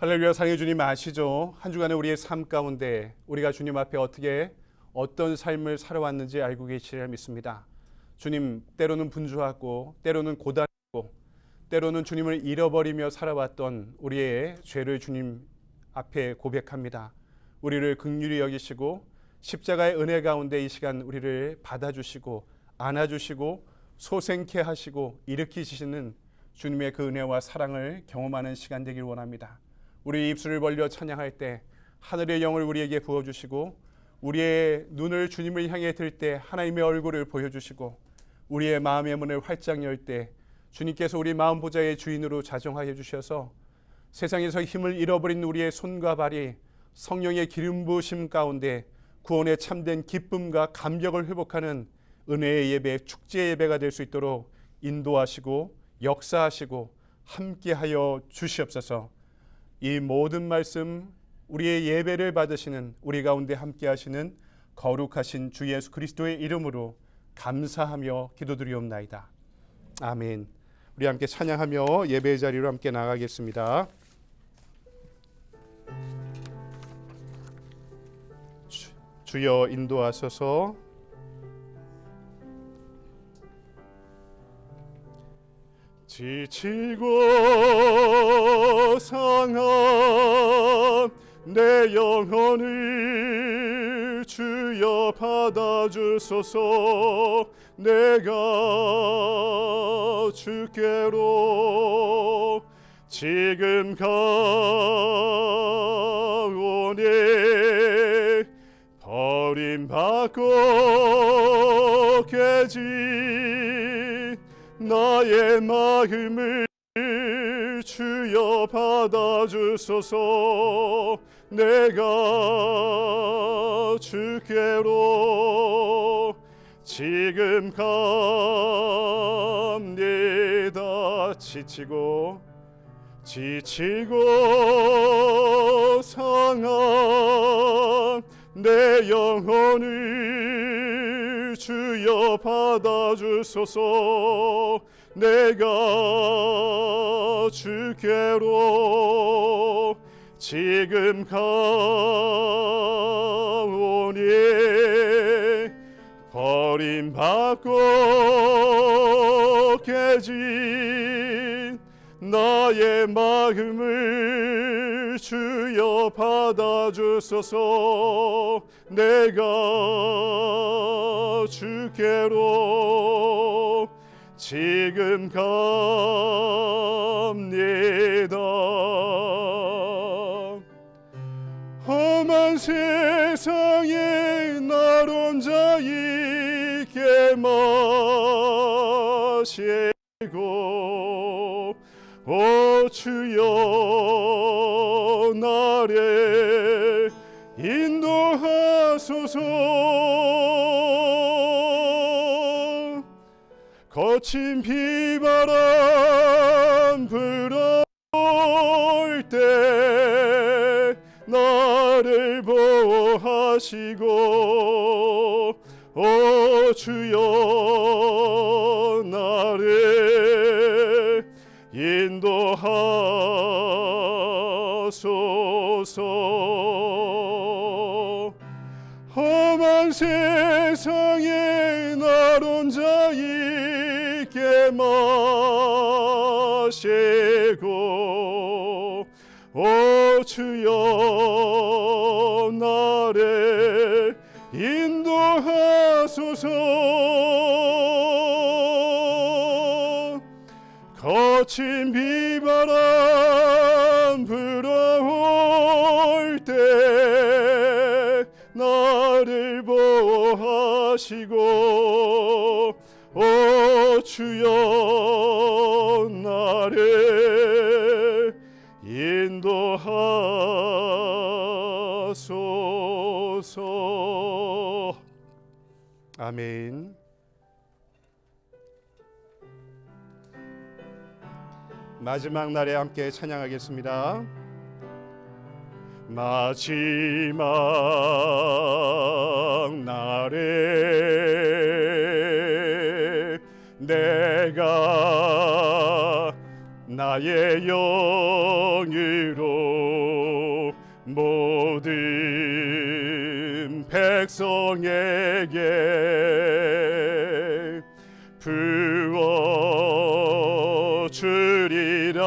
할렐루야. 사랑의 주님 아시죠? 한 주간의 우리의 삶 가운데 우리가 주님 앞에 어떤 삶을 살아왔는지 알고 계시리라 믿습니다. 주님, 때로는 분주하고 때로는 고단하고 때로는 주님을 잃어버리며 살아왔던 우리의 죄를 주님 앞에 고백합니다. 우리를 긍휼히 여기시고 십자가의 은혜 가운데 이 시간 우리를 받아주시고 안아주시고 소생케 하시고 일으키시는 주님의 그 은혜와 사랑을 경험하는 시간 되길 원합니다. 우리 입술을 벌려 찬양할 때 하늘의 영을 우리에게 부어주시고 우리의 눈을 주님을 향해 들 때 하나님의 얼굴을 보여주시고 우리의 마음의 문을 활짝 열 때 주님께서 우리 마음 보좌의 주인으로 자정하여 주셔서 세상에서 힘을 잃어버린 우리의 손과 발이 성령의 기름 부으심 가운데 구원의 참된 기쁨과 감격을 회복하는 은혜의 예배, 축제 예배가 될 수 있도록 인도하시고 역사하시고 함께하여 주시옵소서. 이 모든 말씀 우리의 예배를 받으시는 우리 가운데 함께하시는 거룩하신 주 예수 그리스도의 이름으로 감사하며 기도드리옵나이다. 아멘. 우리 함께 찬양하며 예배의 자리로 함께 나가겠습니다. 주여 인도하소서. 지치고 상한 내 영혼을 주여 받아주소서. 내가 주께로 지금 가오니 버림받고 깨진 나의 마음을 주여 받아주소서. 내가 주께로 지금 갑니다. 지치고 상한 내 영혼을 주여 받아주소서. 내가 주께로 지금 가오니 버림받고 깨진 나의 마음을 주여 받아주소서. 내가 주께로 지금 갑니다. 험한 세상에 날 혼자 있게 마시고 오 주여 나를 인도하소서. 거친 비바람 불어올 때 나를 보호하시고 오 주여 나를 인도하소서. 험한 세상에 날 혼자 있게 마시고 오 주여 나를 인도하소서. 거친 비바람 불어올 때 나를 보호하시고 오 주여 나를 인도하소서. 아멘. 마지막 날에 함께 찬양하겠습니다. 마지막 날에 내가 나의 영으로 모든 백성에게 부어주리라.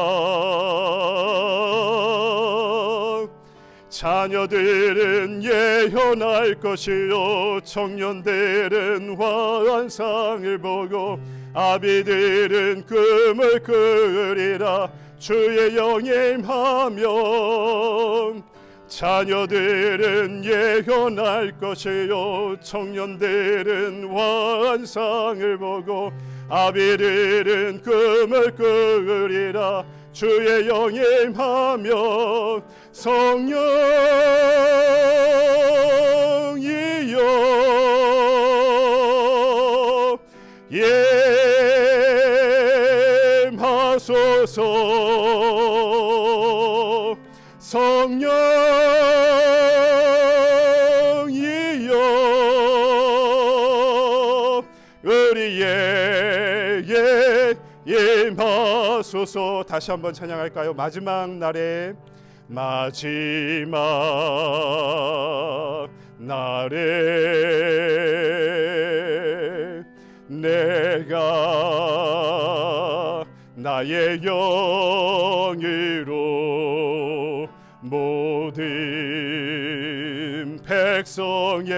자녀들은 예언할 것이요 청년들은 환상을 보고 아비들은 꿈을 꾸리라. 주의 영이 임하면 자녀들은 예언할 것이요 청년들은 환상을 보고 아비들은 꿈을 꾸리라. 주의 영이 임하면 성령이여 임하소서. 성령이여 우리에게 임하소서. 다시 한번 찬양할까요? 마지막 날에 내가 나의 영으로 모든 백성에게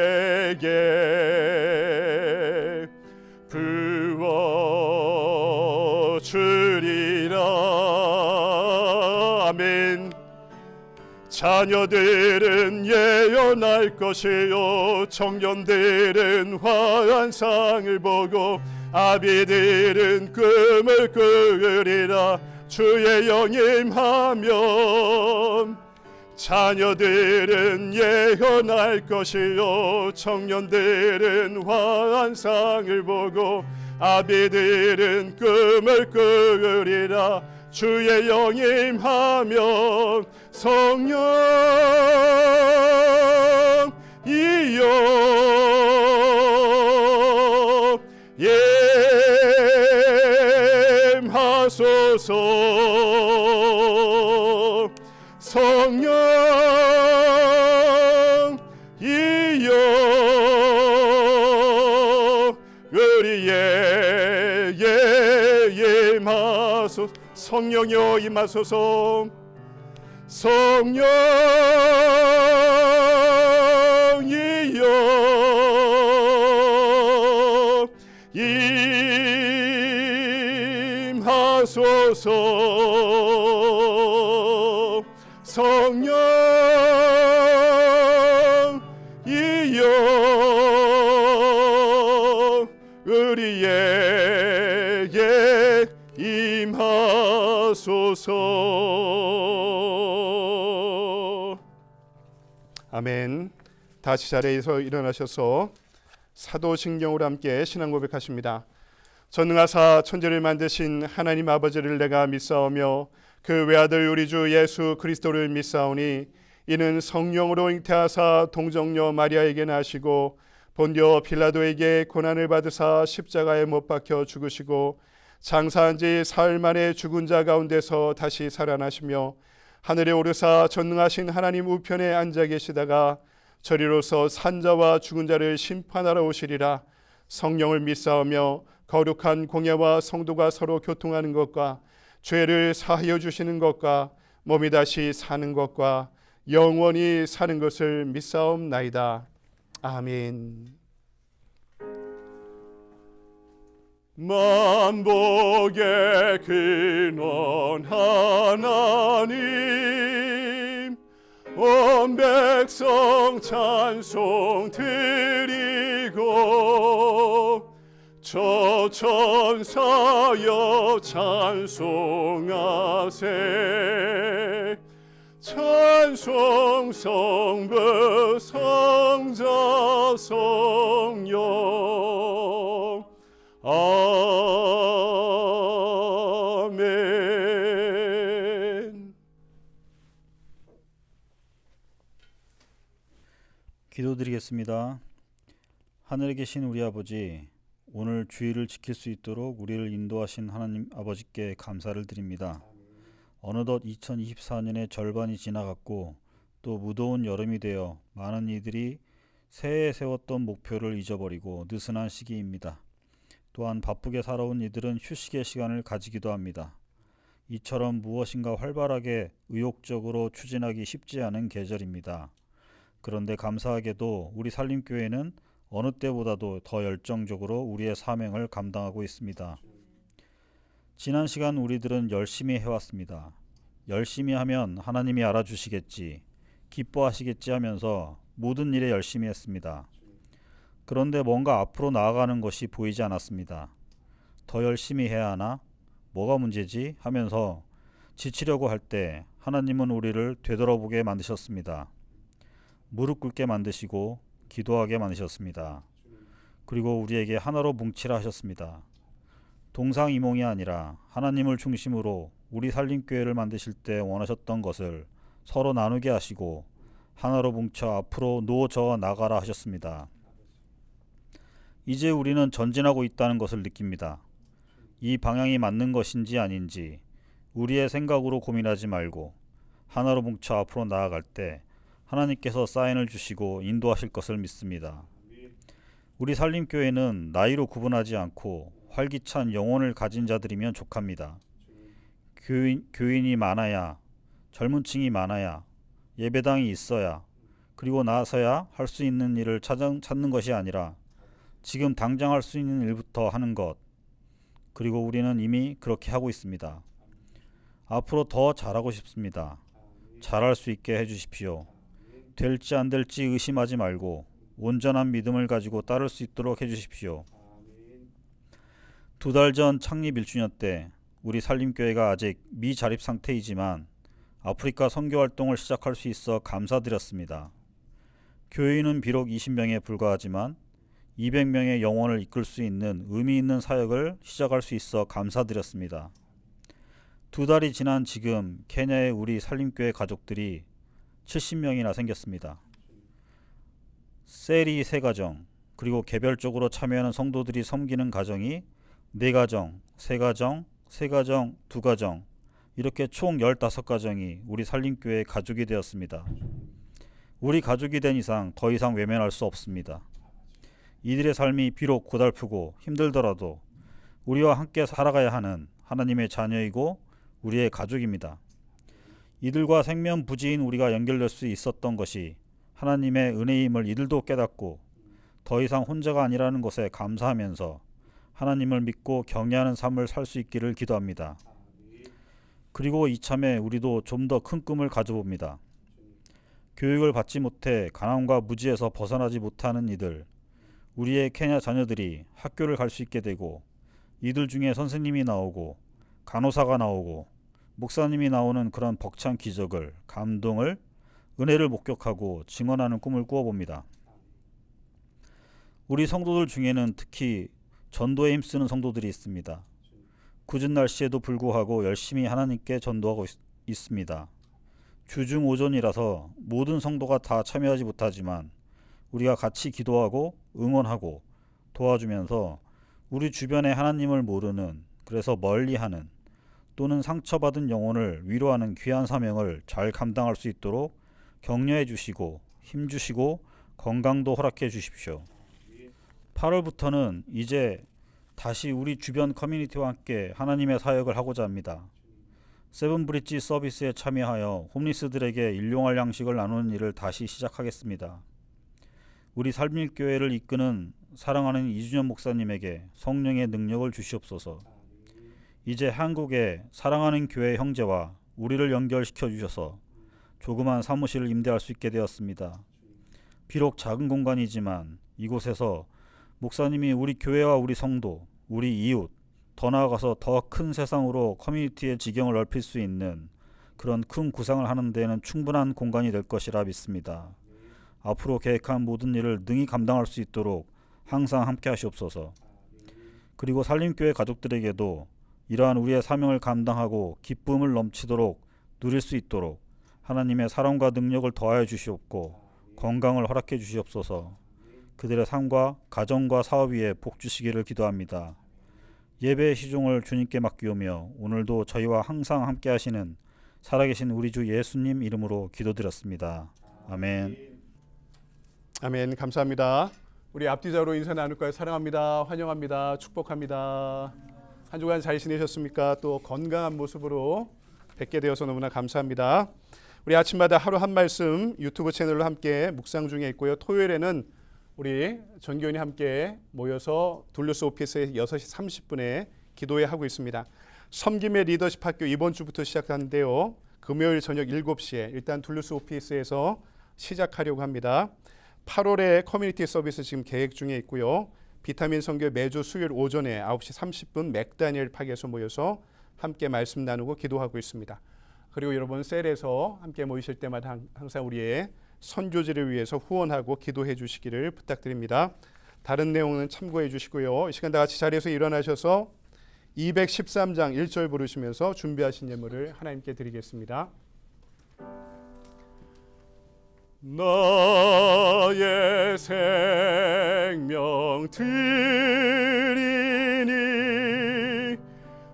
부어주리라. 아멘. 자녀들은 예언할 것이요 청년들은 환상을 보고 아비들은 꿈을 꾸리라. 주의 영이 임하면 자녀들은 예언할 것이요 청년들은 환상을 보고 아비들은 꿈을 꾸리라. 주의 영이 임하면 성령이여 임하소서. 성령이여 우리에게 임하소서. 성령이여 임하소서. 성령이여 임하소서. 성령이여 우리에게 임하소서. 아멘. 다시 자리에서 일어나셔서 사도신경으로 함께 신앙 고백하십니다. 전능하사 천지를 만드신 하나님 아버지를 내가 믿사오며 그 외아들 우리 주 예수 그리스도를 믿사오니 이는 성령으로 잉태하사 동정녀 마리아에게 나시고 본디오 빌라도에게 고난을 받으사 십자가에 못 박혀 죽으시고 장사한 지 사흘 만에 죽은 자 가운데서 다시 살아나시며 하늘에 오르사 전능하신 하나님 우편에 앉아 계시다가 저리로서 산자와 죽은 자를 심판하러 오시리라. 성령을 믿사오며 거룩한 공예와 성도가 서로 교통하는 것과 죄를 사하여 주시는 것과 몸이 다시 사는 것과 영원히 사는 것을 믿사옵나이다. 아멘. 만복의 근원 하나님 온 백성 찬송 드리고 저 천사여 찬송하세. 찬송 성부 성자 성령 아멘. 기도드리겠습니다. 하늘에 계신 우리 아버지, 오늘 주일을 지킬 수 있도록 우리를 인도하신 하나님 아버지께 감사를 드립니다. 어느덧 2024년의 절반이 지나갔고 또 또 무더운 여름이 되어 많은 이들이 새해에 세웠던 목표를 잊어버리고 느슨한 시기입니다. 또한 바쁘게 살아온 이들은 휴식의 시간을 가지기도 합니다. 이처럼 무엇인가 활발하게 의욕적으로 추진하기 쉽지 않은 계절입니다. 그런데 감사하게도 우리 산림교회는 어느 때보다도 더 열정적으로 우리의 사명을 감당하고 있습니다. 지난 시간 우리들은 열심히 해왔습니다. 열심히 하면 하나님이 알아주시겠지, 기뻐하시겠지 하면서 모든 일에 열심히 했습니다. 그런데 뭔가 앞으로 나아가는 것이 보이지 않았습니다. 더 열심히 해야 하나? 뭐가 문제지? 하면서 지치려고 할 때 하나님은 우리를 되돌아보게 만드셨습니다. 무릎 꿇게 만드시고 기도하게 만드셨습니다. 그리고 우리에게 하나로 뭉치라 하셨습니다. 동상이몽이 아니라 하나님을 중심으로 우리 산림교회를 만드실 때 원하셨던 것을 서로 나누게 하시고 하나로 뭉쳐 앞으로 놓아져 나가라 하셨습니다. 이제 우리는 전진하고 있다는 것을 느낍니다. 이 방향이 맞는 것인지 아닌지 우리의 생각으로 고민하지 말고 하나로 뭉쳐 앞으로 나아갈 때 하나님께서 사인을 주시고 인도하실 것을 믿습니다. 우리 산림교회는 나이로 구분하지 않고 활기찬 영혼을 가진 자들이면 족합니다. 교인이 많아야, 젊은 층이 많아야, 예배당이 있어야, 그리고 나서야 할 수 있는 일을 찾는 것이 아니라 지금 당장 할 수 있는 일부터 하는 것, 그리고 우리는 이미 그렇게 하고 있습니다. 앞으로 더 잘하고 싶습니다. 잘할 수 있게 해주십시오. 될지 안 될지 의심하지 말고 온전한 믿음을 가지고 따를 수 있도록 해주십시오. 2달 전 창립 1주년 때 우리 산림교회가 아직 미자립 상태이지만 아프리카 선교 활동을 시작할 수 있어 감사드렸습니다. 교인은 비록 20명에 불과하지만 200명의 영혼을 이끌 수 있는 의미 있는 사역을 시작할 수 있어 감사드렸습니다. 2달이 지난 지금 케냐의 우리 산림교회 가족들이 70명이나 생겼습니다. 셀이 3가정, 그리고 개별적으로 참여하는 성도들이 섬기는 가정이 4가정, 3가정, 3가정, 2가정, 이렇게 총 15가정이 우리 산림교회의 가족이 되었습니다. 우리 가족이 된 이상 더 이상 외면할 수 없습니다. 이들의 삶이 비록 고달프고 힘들더라도 우리와 함께 살아가야 하는 하나님의 자녀이고 우리의 가족입니다. 이들과 생면부지인 우리가 연결될 수 있었던 것이 하나님의 은혜임을 이들도 깨닫고 더 이상 혼자가 아니라는 것에 감사하면서 하나님을 믿고 경외하는 삶을 살 수 있기를 기도합니다. 그리고 이참에 우리도 좀 더 큰 꿈을 가져봅니다. 교육을 받지 못해 가난과 무지에서 벗어나지 못하는 이들, 우리의 케냐 자녀들이 학교를 갈 수 있게 되고 이들 중에 선생님이 나오고 간호사가 나오고 목사님이 나오는 그런 벅찬 기적을, 감동을, 은혜를 목격하고 증언하는 꿈을 꾸어봅니다. 우리 성도들 중에는 특히 전도에 힘쓰는 성도들이 있습니다. 굳은 날씨에도 불구하고 열심히 하나님께 전도하고 있습니다. 주중 오전이라서 모든 성도가 다 참여하지 못하지만 우리가 같이 기도하고 응원하고 도와주면서 우리 주변에 하나님을 모르는, 그래서 멀리하는 또는 상처받은 영혼을 위로하는 귀한 사명을 잘 감당할 수 있도록 격려해 주시고 힘 주시고 건강도 허락해 주십시오. 8월부터는 이제 다시 우리 주변 커뮤니티와 함께 하나님의 사역을 하고자 합니다. 세븐브릿지 서비스에 참여하여 홈리스들에게 일용할 양식을 나누는 일을 다시 시작하겠습니다. 우리 산림교회를 이끄는 사랑하는 이준현 목사님에게 성령의 능력을 주시옵소서. 이제 한국에 사랑하는 교회 형제와 우리를 연결시켜 주셔서 조그만 사무실을 임대할 수 있게 되었습니다. 비록 작은 공간이지만 이곳에서 목사님이 우리 교회와 우리 성도, 우리 이웃, 더 나아가서 더 큰 세상으로 커뮤니티의 지경을 넓힐 수 있는 그런 큰 구상을 하는 데에는 충분한 공간이 될 것이라 믿습니다. 앞으로 계획한 모든 일을 능히 감당할 수 있도록 항상 함께 하시옵소서. 그리고 산림교회 가족들에게도 이러한 우리의 사명을 감당하고 기쁨을 넘치도록 누릴 수 있도록 하나님의 사랑과 능력을 더하여 주시옵고 건강을 허락해 주시옵소서. 그들의 삶과 가정과 사업 위에 복 주시기를 기도합니다. 예배의 시종을 주님께 맡기오며 오늘도 저희와 항상 함께 하시는 살아계신 우리 주 예수님 이름으로 기도드렸습니다. 아멘. 아멘. 감사합니다. 우리 앞뒤자로 인사 나눌까요? 사랑합니다. 환영합니다. 축복합니다. 한 주간 잘 지내셨습니까? 또 건강한 모습으로 뵙게 되어서 너무나 감사합니다. 우리 아침마다 하루 한 말씀 유튜브 채널로 함께 묵상 중에 있고요. 토요일에는 우리 전교인이 함께 모여서 둘루스 오피스에 6시 30분에 기도회 하고 있습니다. 섬김의 리더십 학교 이번 주부터 시작하는데요. 금요일 저녁 7시에 일단 둘루스 오피스에서 시작하려고 합니다. 8월에 커뮤니티 서비스 지금 계획 중에 있고요. 비타민 선교 매주 수요일 오전에 9시 30분 맥다니엘 팍에서 모여서 함께 말씀 나누고 기도하고 있습니다. 그리고 여러분 셀에서 함께 모이실 때마다 항상 우리의 선교지를 위해서 후원하고 기도해 주시기를 부탁드립니다. 다른 내용은 참고해 주시고요. 이 시간 다 같이 자리에서 일어나셔서 213장 1절 부르시면서 준비하신 예물을 하나님께 드리겠습니다. 나의 생명 드리니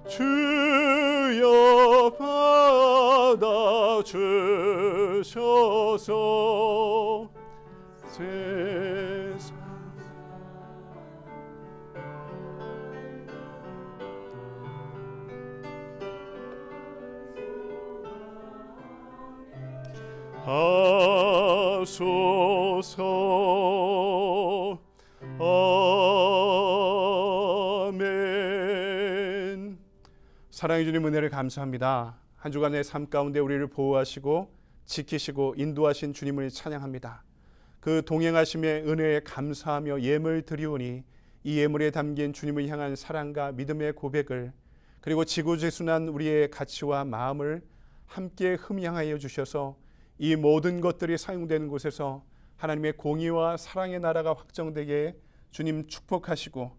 주여 받아 주셔서 세상 하소서. 아멘. 사랑해 주님 은혜를 감사합니다. 한 주간의 삶 가운데 우리를 보호하시고 지키시고 인도하신 주님을 찬양합니다. 그 동행하심의 은혜에 감사하며 예물 드리오니 이 예물에 담긴 주님을 향한 사랑과 믿음의 고백을 그리고 지고지순한 우리의 가치와 마음을 함께 흠양하여 주셔서 이 모든 것들이 사용되는 곳에서 하나님의 공의와 사랑의 나라가 확정되게 주님 축복하시고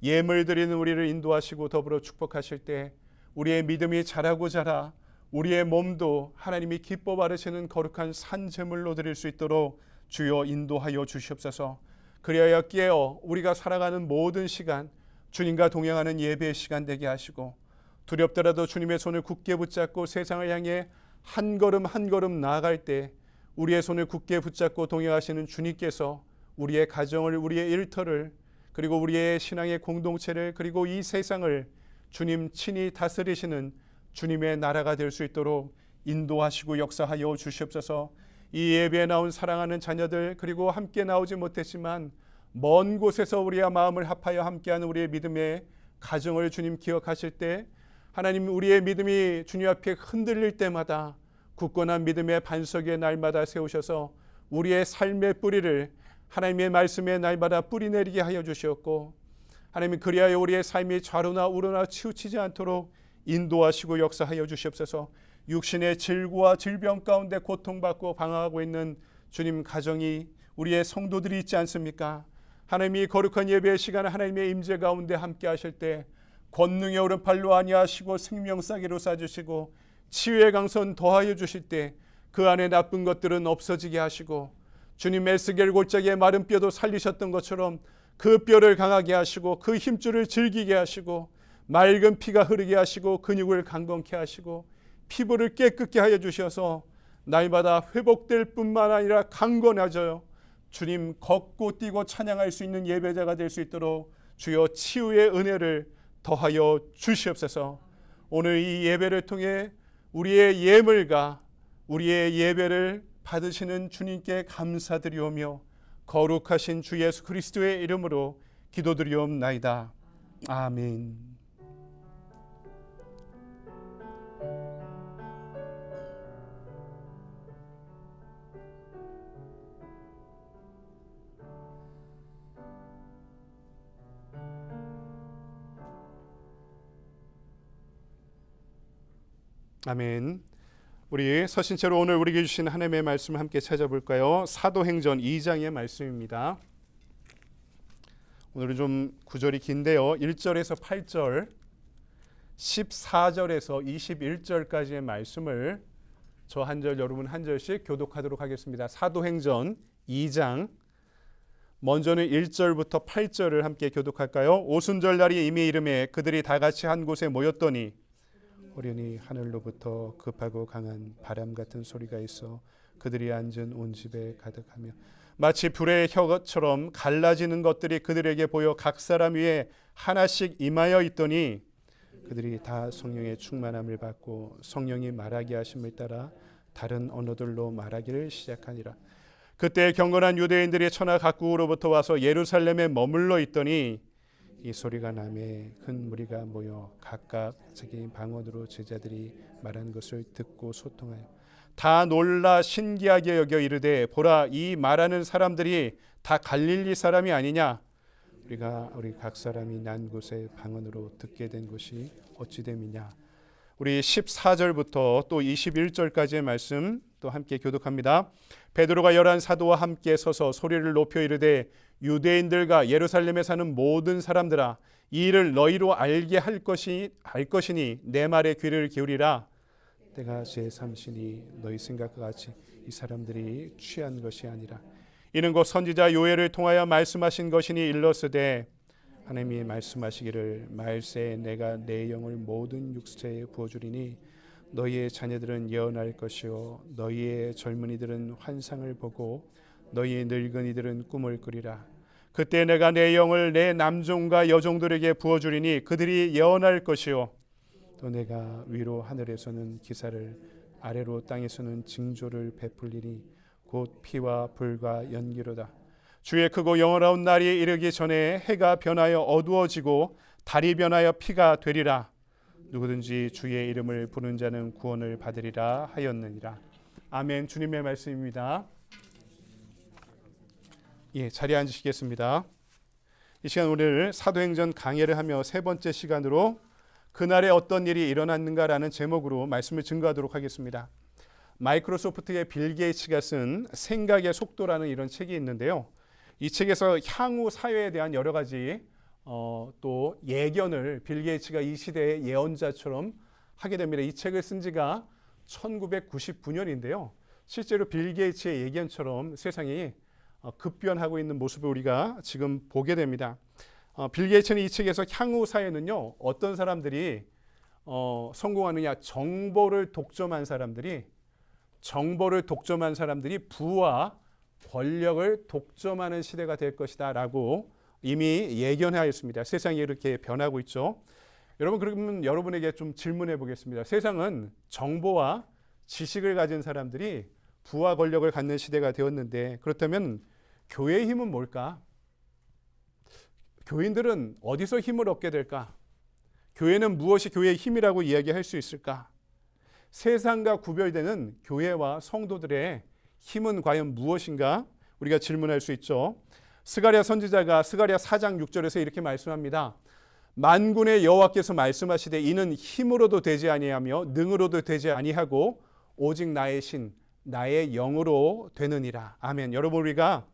예물 드리는 우리를 인도하시고 더불어 축복하실 때 우리의 믿음이 자라고 자라 우리의 몸도 하나님이 기뻐 바르시는 거룩한 산제물로 드릴 수 있도록 주여 인도하여 주시옵소서. 그리하여 깨어 우리가 살아가는 모든 시간 주님과 동행하는 예배의 시간 되게 하시고 두렵더라도 주님의 손을 굳게 붙잡고 세상을 향해 한 걸음 한 걸음 나아갈 때 우리의 손을 굳게 붙잡고 동행하시는 주님께서 우리의 가정을 우리의 일터를 그리고 우리의 신앙의 공동체를 그리고 이 세상을 주님 친히 다스리시는 주님의 나라가 될 수 있도록 인도하시고 역사하여 주시옵소서. 이 예배에 나온 사랑하는 자녀들 그리고 함께 나오지 못했지만 먼 곳에서 우리와 마음을 합하여 함께하는 우리의 믿음의 가정을 주님 기억하실 때 하나님 우리의 믿음이 주님 앞에 흔들릴 때마다 굳건한 믿음의 반석에 날마다 세우셔서 우리의 삶의 뿌리를 하나님의 말씀에 날마다 뿌리내리게 하여 주시었고 하나님 그리하여 우리의 삶이 좌로나 우로나 치우치지 않도록 인도하시고 역사하여 주시옵소서. 육신의 질고와 질병 가운데 고통받고 방황하고 있는 주님 가정이 우리의 성도들이 있지 않습니까? 하나님이 거룩한 예배의 시간에 하나님의 임재 가운데 함께 하실 때 권능의 오른팔로 안위하시고 생명싸기로 싸주시고 치유의 강선 더하여 주실 때 그 안에 나쁜 것들은 없어지게 하시고 주님 에스겔 골짜기의 마른 뼈도 살리셨던 것처럼 그 뼈를 강하게 하시고 그 힘줄을 즐기게 하시고 맑은 피가 흐르게 하시고 근육을 강건케 하시고 피부를 깨끗게 하여 주셔서 날마다 회복될 뿐만 아니라 강건해져요. 주님 걷고 뛰고 찬양할 수 있는 예배자가 될 수 있도록 주여 치유의 은혜를 더하여 주시옵소서. 오늘 이 예배를 통해 우리의 예물과 우리의 예배를 받으시는 주님께 감사드리오며 거룩하신 주 예수 그리스도의 이름으로 기도드리옵나이다. 아멘. 아멘. 우리 서신체로 오늘 우리에게 주신 하나님의 말씀을 함께 찾아볼까요? 사도행전 2장의 말씀입니다. 오늘은 좀 구절이 긴데요. 1절에서 8절, 14절에서 21절까지의 말씀을 저 한 절 여러분 한 절씩 교독하도록 하겠습니다. 사도행전 2장 먼저는 1절부터 8절을 함께 교독할까요? 오순절날이 이미 이름에 그들이 다 같이 한 곳에 모였더니 호련히 하늘로부터 급하고 강한 바람 같은 소리가 있어 그들이 앉은 온 집에 가득하며 마치 불의 혀처럼 갈라지는 것들이 그들에게 보여 각 사람 위에 하나씩 임하여 있더니 그들이 다 성령의 충만함을 받고 성령이 말하게 하심을 따라 다른 언어들로 말하기를 시작하니라. 그때 경건한 유대인들이 천하 각국으로부터 와서 예루살렘에 머물러 있더니 이 소리가 나매 큰 무리가 모여 각각 자기 방언으로 제자들이 말한 것을 듣고 소통하여 다 놀라 신기하게 여겨 이르되 보라 이 말하는 사람들이 다 갈릴리 사람이 아니냐. 우리 각 사람이 난 곳에 방언으로 듣게 된 것이 어찌 됨이냐. 우리 14절부터 또 21절까지의 말씀 또 함께 교독합니다. 베드로가 열한 사도와 함께 서서 소리를 높여 이르되 유대인들과 예루살렘에 사는 모든 사람들아 이 일을 너희로 알게 할 것이니 내 말에 귀를 기울이라. 때가 제3시니 너희 생각과 같이 이 사람들이 취한 것이 아니라 이는 곧 선지자 요엘을 통하여 말씀하신 것이니 일렀으되 하나님이 말씀하시기를 말세에 내가 내 영을 모든 육체에 부어주리니 너희의 자녀들은 예언할 것이요 너희의 젊은이들은 환상을 보고 너희의 늙은이들은 꿈을 꾸리라. 그때 내가 내 영을 내 남종과 여종들에게 부어주리니 그들이 예언할 것이요 또 내가 위로 하늘에서는 기사를 아래로 땅에서는 징조를 베풀리니 곧 피와 불과 연기로다. 주의 크고 영원한 날이 이르기 전에 해가 변하여 어두워지고 달이 변하여 피가 되리라. 누구든지 주의 이름을 부르는 자는 구원을 받으리라 하였느니라. 아멘. 주님의 말씀입니다. 예, 자리에 앉으시겠습니다. 이 시간 오늘 사도행전 강해를 하며 세 번째 시간으로 그날에 어떤 일이 일어났는가라는 제목으로 말씀을 증거하도록 하겠습니다. 마이크로소프트의 빌 게이츠가 쓴 생각의 속도라는 이런 책이 있는데요. 이 책에서 향후 사회에 대한 여러 가지 또 예견을 빌 게이츠가 이 시대의 예언자처럼 하게 됩니다. 이 책을 쓴 지가 1999년인데요. 실제로 빌 게이츠의 예견처럼 세상이 급변하고 있는 모습을 우리가 지금 보게 됩니다. 빌 게이츠는 이 책에서 향후 사회는요 어떤 사람들이 성공하느냐, 정보를 독점한 사람들이 부와 권력을 독점하는 시대가 될 것이다 라고 이미 예견하였습니다. 세상이 이렇게 변하고 있죠. 여러분, 그러면 여러분에게 좀 질문해 보겠습니다. 세상은 정보와 지식을 가진 사람들이 부와 권력을 갖는 시대가 되었는데 그렇다면 교회의 힘은 뭘까? 교인들은 어디서 힘을 얻게 될까? 교회는 무엇이 교회의 힘이라고 이야기할 수 있을까? 세상과 구별되는 교회와 성도들의 힘은 과연 무엇인가? 우리가 질문할 수 있죠. 스가랴 선지자가 스가랴 4장 6절에서 이렇게 말씀합니다. 만군의 여호와께서 말씀하시되 이는 힘으로도 되지 아니하며 능으로도 되지 아니하고 오직 나의 신 나의 영으로 되느니라. 아멘. 여러분, 우리가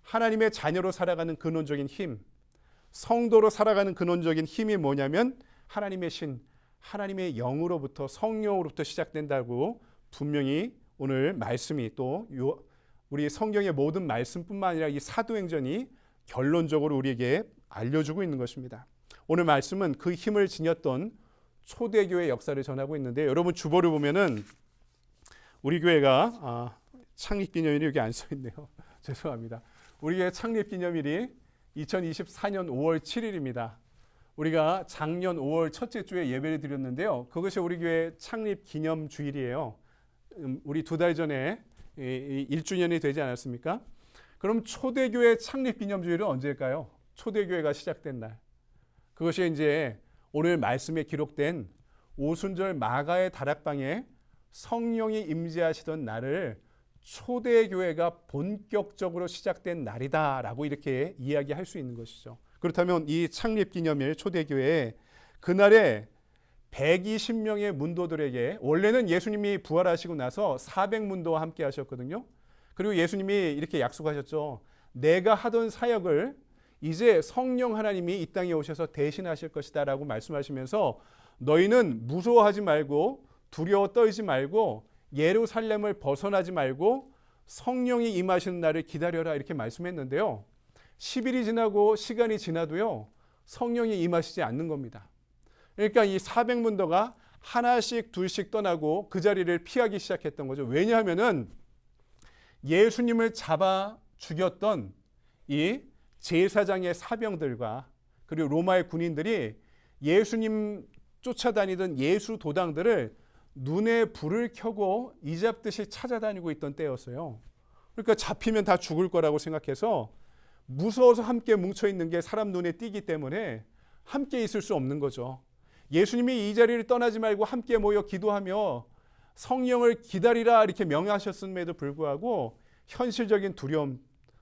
하나님의 자녀로 살아가는 근원적인 힘, 성도로 살아가는 근원적인 힘이 뭐냐면 하나님의 신, 하나님의 영으로부터, 성령으로부터 시작된다고 분명히 오늘 말씀이 또 우리 성경의 모든 말씀뿐만 아니라 이 사도행전이 결론적으로 우리에게 알려주고 있는 것입니다. 오늘 말씀은 그 힘을 지녔던 초대교회 역사를 전하고 있는데 여러분 주보를 보면은 우리 교회가 창립기념일이 여기 안 써 있네요. 죄송합니다. 우리 교회 창립기념일이 2024년 5월 7일입니다. 우리가 작년 5월 첫째 주에 예배를 드렸는데요. 그것이 우리 교회 창립기념주일이에요. 우리 2달 전에 1주년이 되지 않았습니까? 그럼 초대교회 창립기념주일은 언제일까요? 초대교회가 시작된 날. 그것이 이제 오늘 말씀에 기록된 오순절 마가의 다락방에 성령이 임재하시던 날을 초대교회가 본격적으로 시작된 날이다라고 이렇게 이야기할 수 있는 것이죠. 그렇다면 이 창립기념일 초대교회에 그날에 120명의 문도들에게 원래는 예수님이 부활하시고 나서 400문도와 함께 하셨거든요. 그리고 예수님이 이렇게 약속하셨죠. 내가 하던 사역을 이제 성령 하나님이 이 땅에 오셔서 대신하실 것이다 라고 말씀하시면서 너희는 무서워하지 말고 두려워 떨지 말고 예루살렘을 벗어나지 말고 성령이 임하시는 날을 기다려라 이렇게 말씀했는데요. 10일이 지나고 시간이 지나도요. 성령이 임하시지 않는 겁니다. 그러니까 이 400문도가 하나씩 둘씩 떠나고 그 자리를 피하기 시작했던 거죠. 왜냐하면은 예수님을 잡아 죽였던 이 제사장의 사병들과 그리고 로마의 군인들이 예수님 쫓아다니던 예수 도당들을 눈에 불을 켜고 이잡듯이 찾아다니고 있던 때였어요. 그러니까 잡히면 다 죽을 거라고 생각해서 무서워서 함께 뭉쳐있는 게 사람 눈에 띄기 때문에 함께 있을 수 없는 거죠. 예수님이 이 자리를 떠나지 말고 함께 모여 기도하며 성령을 기다리라 이렇게 명하셨음에도 불구하고 현실적인 두려움,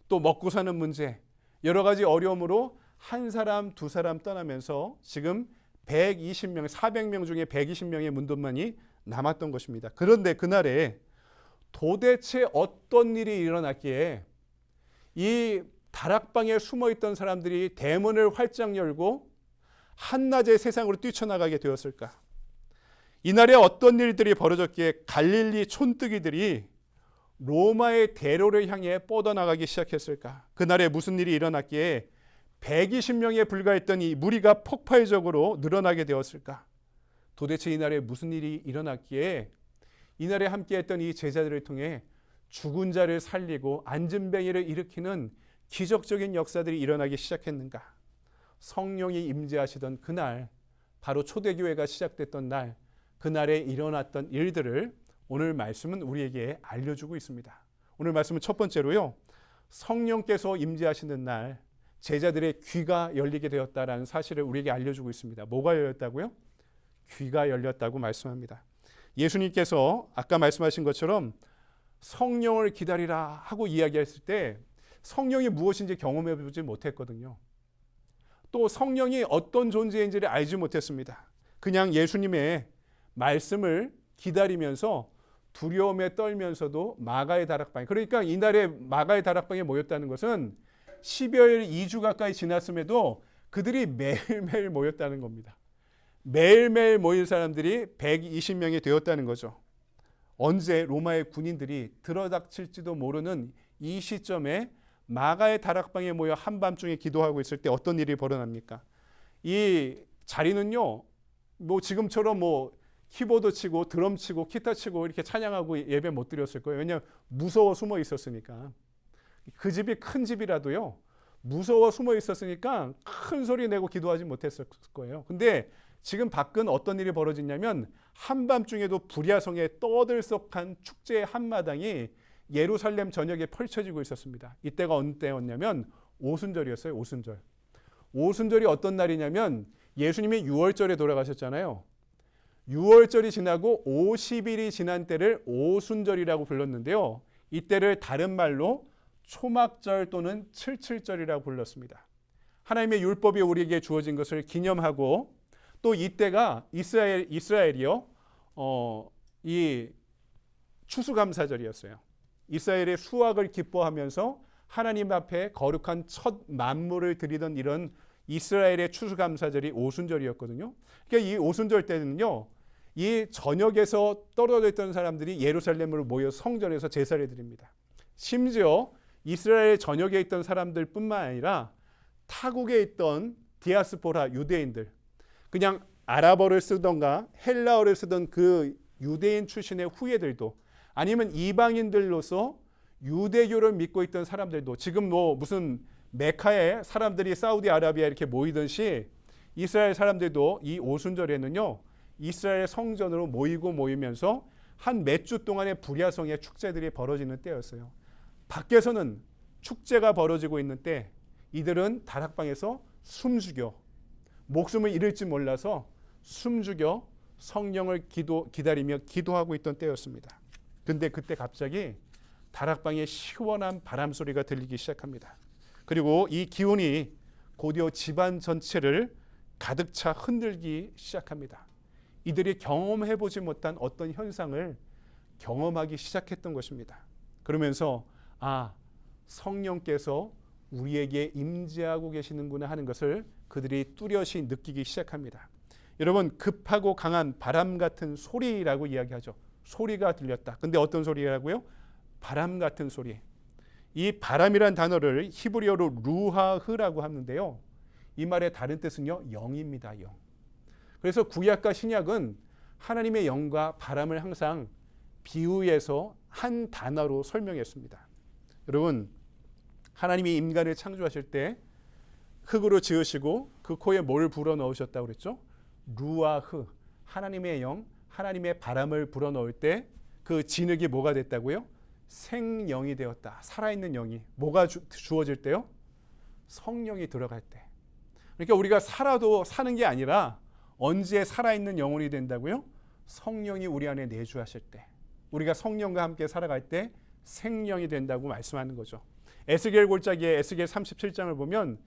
또 먹고 사는 문제, 여러 가지 어려움으로 한 사람, 두 사람 떠나면서 지금 120명, 400명 중에 120명의 문도만이 남았던 것입니다. 그런데 그날에 도대체 어떤 일이 일어났기에 이 다락방에 숨어있던 사람들이 대문을 활짝 열고 한낮에 세상으로 뛰쳐나가게 되었을까? 이날에 어떤 일들이 벌어졌기에 갈릴리 촌뜨기들이 로마의 대로를 향해 뻗어나가기 시작했을까? 그날에 무슨 일이 일어났기에 120명에 불과했던 이 무리가 폭발적으로 늘어나게 되었을까? 도대체 이날에 무슨 일이 일어났기에 이날에 함께했던 이 제자들을 통해 죽은 자를 살리고 안진뱅이를 일으키는 기적적인 역사들이 일어나기 시작했는가? 성령이 임재하시던 그날, 바로 초대교회가 시작됐던 날, 그날에 일어났던 일들을 오늘 말씀은 우리에게 알려주고 있습니다. 오늘 말씀은 첫 번째로요, 성령께서 임재하시는 날 제자들의 귀가 열리게 되었다라는 사실을 우리에게 알려주고 있습니다. 뭐가 열렸다고요? 귀가 열렸다고 말씀합니다. 예수님께서 아까 말씀하신 것처럼 성령을 기다리라 하고 이야기했을 때 성령이 무엇인지 경험해 보지 못했거든요. 또 성령이 어떤 존재인지를 알지 못했습니다. 그냥 예수님의 말씀을 기다리면서 두려움에 떨면서도 마가의 다락방에, 그러니까 이날에 마가의 다락방에 모였다는 것은 10여일 2주 가까이 지났음에도 그들이 매일매일 모였다는 겁니다. 매일매일 모일 사람들이 120명이 되었다는 거죠. 언제 로마의 군인들이 들어닥칠지도 모르는 이 시점에 마가의 다락방에 모여 한밤중에 기도하고 있을 때 어떤 일이 벌어납니까? 이 자리는요, 뭐 지금처럼 뭐 키보드 치고 드럼 치고 기타 치고 이렇게 찬양하고 예배 못 드렸을 거예요. 왜냐하면 무서워 숨어 있었으니까. 그 집이 큰 집이라도요, 무서워 숨어 있었으니까 큰 소리 내고 기도하지 못했을 거예요. 근데 지금 밖은 어떤 일이 벌어지냐면 한밤중에도 부랴성에 떠들썩한 축제의 한마당이 예루살렘 전역에 펼쳐지고 있었습니다. 이때가 어느 때였냐면 오순절이었어요. 오순절. 오순절이 어떤 날이냐면 예수님이 6월절에 돌아가셨잖아요. 6월절이 지나고 50일이 지난 때를 오순절이라고 불렀는데요. 이때를 다른 말로 초막절 또는 칠칠절이라고 불렀습니다. 하나님의 율법이 우리에게 주어진 것을 기념하고 또 이때가 이스라엘이요. 이 추수감사절이었어요. 이스라엘의 수확을 기뻐하면서 하나님 앞에 거룩한 첫 만물을 드리던 이런 이스라엘의 추수감사절이 오순절이었거든요. 그러니까 이 오순절 때는요, 이 전역에서 떨어져 있던 사람들이 예루살렘으로 모여 성전에서 제사를 드립니다. 심지어 이스라엘 전역에 있던 사람들뿐만 아니라 타국에 있던 디아스포라 유대인들, 그냥 아랍어를 쓰던가 헬라어를 쓰던 그 유대인 출신의 후예들도, 아니면 이방인들로서 유대교를 믿고 있던 사람들도, 지금 뭐 무슨 메카에 사람들이 사우디아라비아 이렇게 모이듯이 이스라엘 사람들도 이 오순절에는요, 이스라엘 성전으로 모이면서 한 몇 주 동안의 부랴성의 축제들이 벌어지는 때였어요. 밖에서는 축제가 벌어지고 있는 때 이들은 다락방에서 숨죽여, 목숨을 잃을지 몰라서 숨죽여 성령을 기다리며 기도하고 있던 때였습니다. 근데 그때 갑자기 다락방에 시원한 바람 소리가 들리기 시작합니다. 그리고 이 기운이 곧이어 집안 전체를 가득 차 흔들기 시작합니다. 이들이 경험해보지 못한 어떤 현상을 경험하기 시작했던 것입니다. 그러면서 성령께서 우리에게 임재하고 계시는구나 하는 것을 그들이 뚜렷이 느끼기 시작합니다. 여러분, 급하고 강한 바람 같은 소리라고 이야기하죠. 소리가 들렸다. 근데 어떤 소리라고요? 바람 같은 소리. 이 바람이란 단어를 히브리어로 루하흐라고 하는데요. 이 말의 다른 뜻은요, 영입니다. 영. 그래서 구약과 신약은 하나님의 영과 바람을 항상 비유해서 한 단어로 설명했습니다. 여러분, 하나님이 인간을 창조하실 때 흙으로 지으시고 그 코에 뭘 불어 넣으셨다고 그랬죠? 루아흐, 하나님의 영, 하나님의 바람을 불어 넣을 때 그 진흙이 뭐가 됐다고요? 생영이 되었다. 살아있는 영이. 뭐가 주어질 때요? 성령이 들어갈 때. 그러니까 우리가 살아도 사는 게 아니라 언제 살아있는 영혼이 된다고요? 성령이 우리 안에 내주하실 때. 우리가 성령과 함께 살아갈 때 생령이 된다고 말씀하는 거죠. 에스겔 골짜기에 에스겔 37장을 보면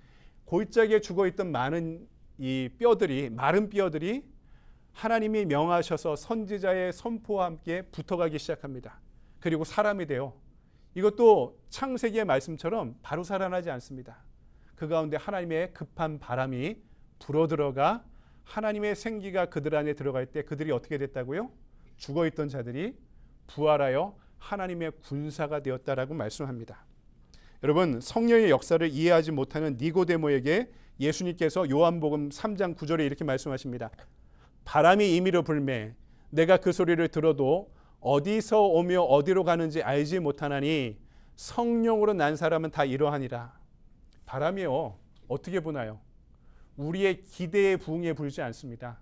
골짜기에 죽어있던 많은 이 뼈들이, 마른 뼈들이 하나님이 명하셔서 선지자의 선포와 함께 붙어가기 시작합니다. 그리고 사람이 돼요. 이것도 창세기의 말씀처럼 바로 살아나지 않습니다. 그 가운데 하나님의 급한 바람이 불어들어가 하나님의 생기가 그들 안에 들어갈 때 그들이 어떻게 됐다고요? 죽어있던 자들이 부활하여 하나님의 군사가 되었다라고 말씀합니다. 여러분, 성령의 역사를 이해하지 못하는 니고데모에게 예수님께서 요한복음 3장 9절에 이렇게 말씀하십니다. 바람이 임의로 불매 내가 그 소리를 들어도 어디서 오며 어디로 가는지 알지 못하나니 성령으로 난 사람은 다 이러하니라. 바람이요, 어떻게 부나요? 우리의 기대에 부응해 불지 않습니다.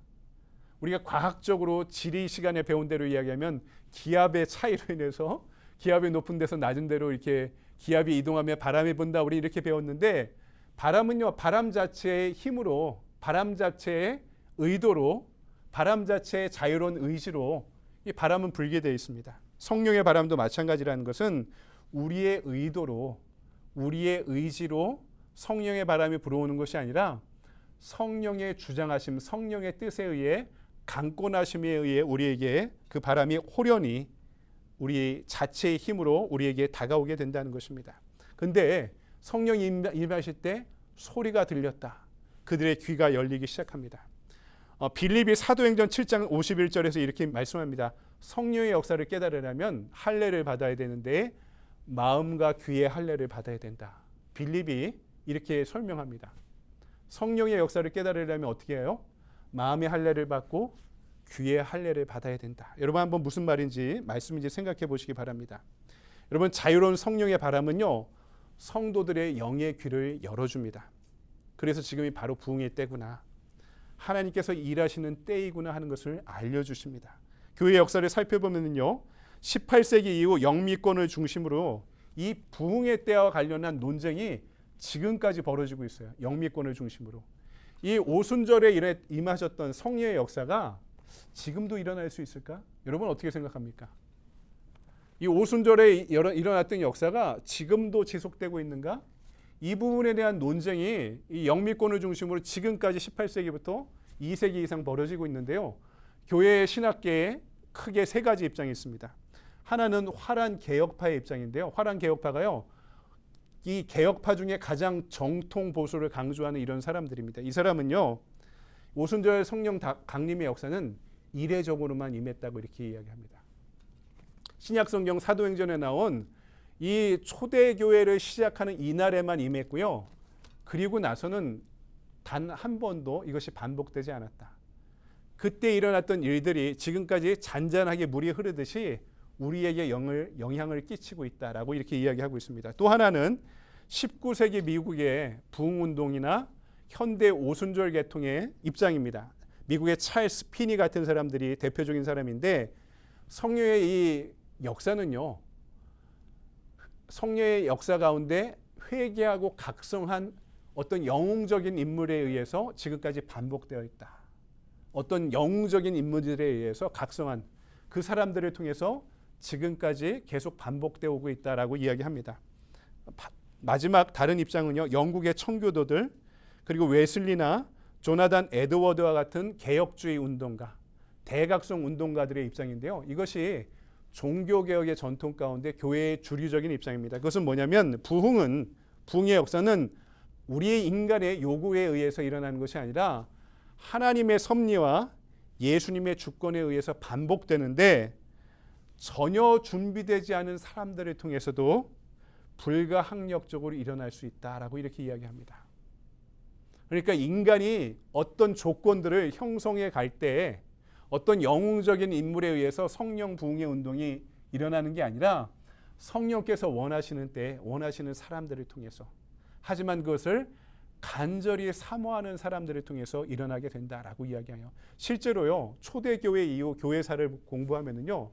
우리가 과학적으로 지리 시간에 배운 대로 이야기하면 기압의 차이로 인해서 기압이 높은 데서 낮은 데로 이렇게 기압이 이동하며 바람이 분다. 우리 이렇게 배웠는데 바람은요, 바람 자체의 힘으로, 바람 자체의 의도로, 바람 자체의 자유로운 의지로 이 바람은 불게 되어 있습니다. 성령의 바람도 마찬가지라는 것은 우리의 의도로, 우리의 의지로 성령의 바람이 불어오는 것이 아니라 성령의 주장하심, 성령의 뜻에 의해 강권하심에 의해 우리에게 그 바람이 호련히 우리 자체의 힘으로 우리에게 다가오게 된다는 것입니다. 근데 성령이 임하실 때 소리가 들렸다. 그들의 귀가 열리기 시작합니다. 빌립이 사도행전 7장 51절에서 이렇게 말씀합니다. 성령의 역사를 깨달으려면 할례를 받아야 되는데 마음과 귀의 할례를 받아야 된다. 빌립이 이렇게 설명합니다. 성령의 역사를 깨달으려면 어떻게 해요? 마음의 할례를 받고 귀의 할례를 받아야 된다. 여러분, 한번 무슨 말인지 말씀인지 생각해 보시기 바랍니다. 여러분, 자유로운 성령의 바람은요, 성도들의 영의 귀를 열어줍니다. 그래서 지금이 바로 부흥의 때구나, 하나님께서 일하시는 때이구나 하는 것을 알려주십니다. 교회 역사를 살펴보면요, 18세기 이후 영미권을 중심으로 이 부흥의 때와 관련한 논쟁이 지금까지 벌어지고 있어요. 영미권을 중심으로. 이 오순절에 임하셨던 성령의 역사가 지금도 일어날 수 있을까? 여러분, 어떻게 생각합니까? 이 오순절에 일어났던 역사가 지금도 지속되고 있는가? 이 부분에 대한 논쟁이 이 영미권을 중심으로 지금까지 18세기부터 2세기 이상 벌어지고 있는데요. 교회 신학계에 크게 세 가지 입장이 있습니다. 하나는 화란 개혁파의 입장인데요. 화란 개혁파가요, 이 개혁파 중에 가장 정통 보수를 강조하는 이런 사람들입니다. 이 사람은요, 오순절 성령 강림의 역사는 이례적으로만 임했다고 이렇게 이야기합니다. 신약성경 사도행전에 나온 이 초대교회를 시작하는 이날에만 임했고요. 그리고 나서는 단 한 번도 이것이 반복되지 않았다. 그때 일어났던 일들이 지금까지 잔잔하게 물이 흐르듯이 우리에게 영향을 끼치고 있다라고 이렇게 이야기하고 있습니다. 또 하나는 19세기 미국의 부흥운동이나 현대 오순절 계통의 입장입니다. 미국의 찰스 피니 같은 사람들이 대표적인 사람인데, 성령의 이 역사는요, 성령의 역사 가운데 회개하고 각성한 어떤 영웅적인 인물에 의해서 지금까지 반복되어 있다. 어떤 영웅적인 인물들에 의해서 각성한 그 사람들을 통해서 지금까지 계속 반복되어 오고 있다라고 이야기합니다. 마지막 다른 입장은요, 영국의 청교도들, 그리고 웨슬리나 조나단 에드워드와 같은 개혁주의 운동가, 대각성 운동가들의 입장인데요. 이것이 종교개혁의 전통 가운데 교회의 주류적인 입장입니다. 그것은 뭐냐면 부흥의 역사는 우리의 인간의 요구에 의해서 일어나는 것이 아니라 하나님의 섭리와 예수님의 주권에 의해서 반복되는데, 전혀 준비되지 않은 사람들을 통해서도 불가항력적으로 일어날 수 있다라고 이렇게 이야기합니다. 그러니까 인간이 어떤 조건들을 형성해 갈 때 어떤 영웅적인 인물에 의해서 성령 부흥의 운동이 일어나는 게 아니라 성령께서 원하시는 때 원하시는 사람들을 통해서, 하지만 그것을 간절히 사모하는 사람들을 통해서 일어나게 된다라고 이야기해요. 실제로요, 초대교회 이후 교회사를 공부하면은요,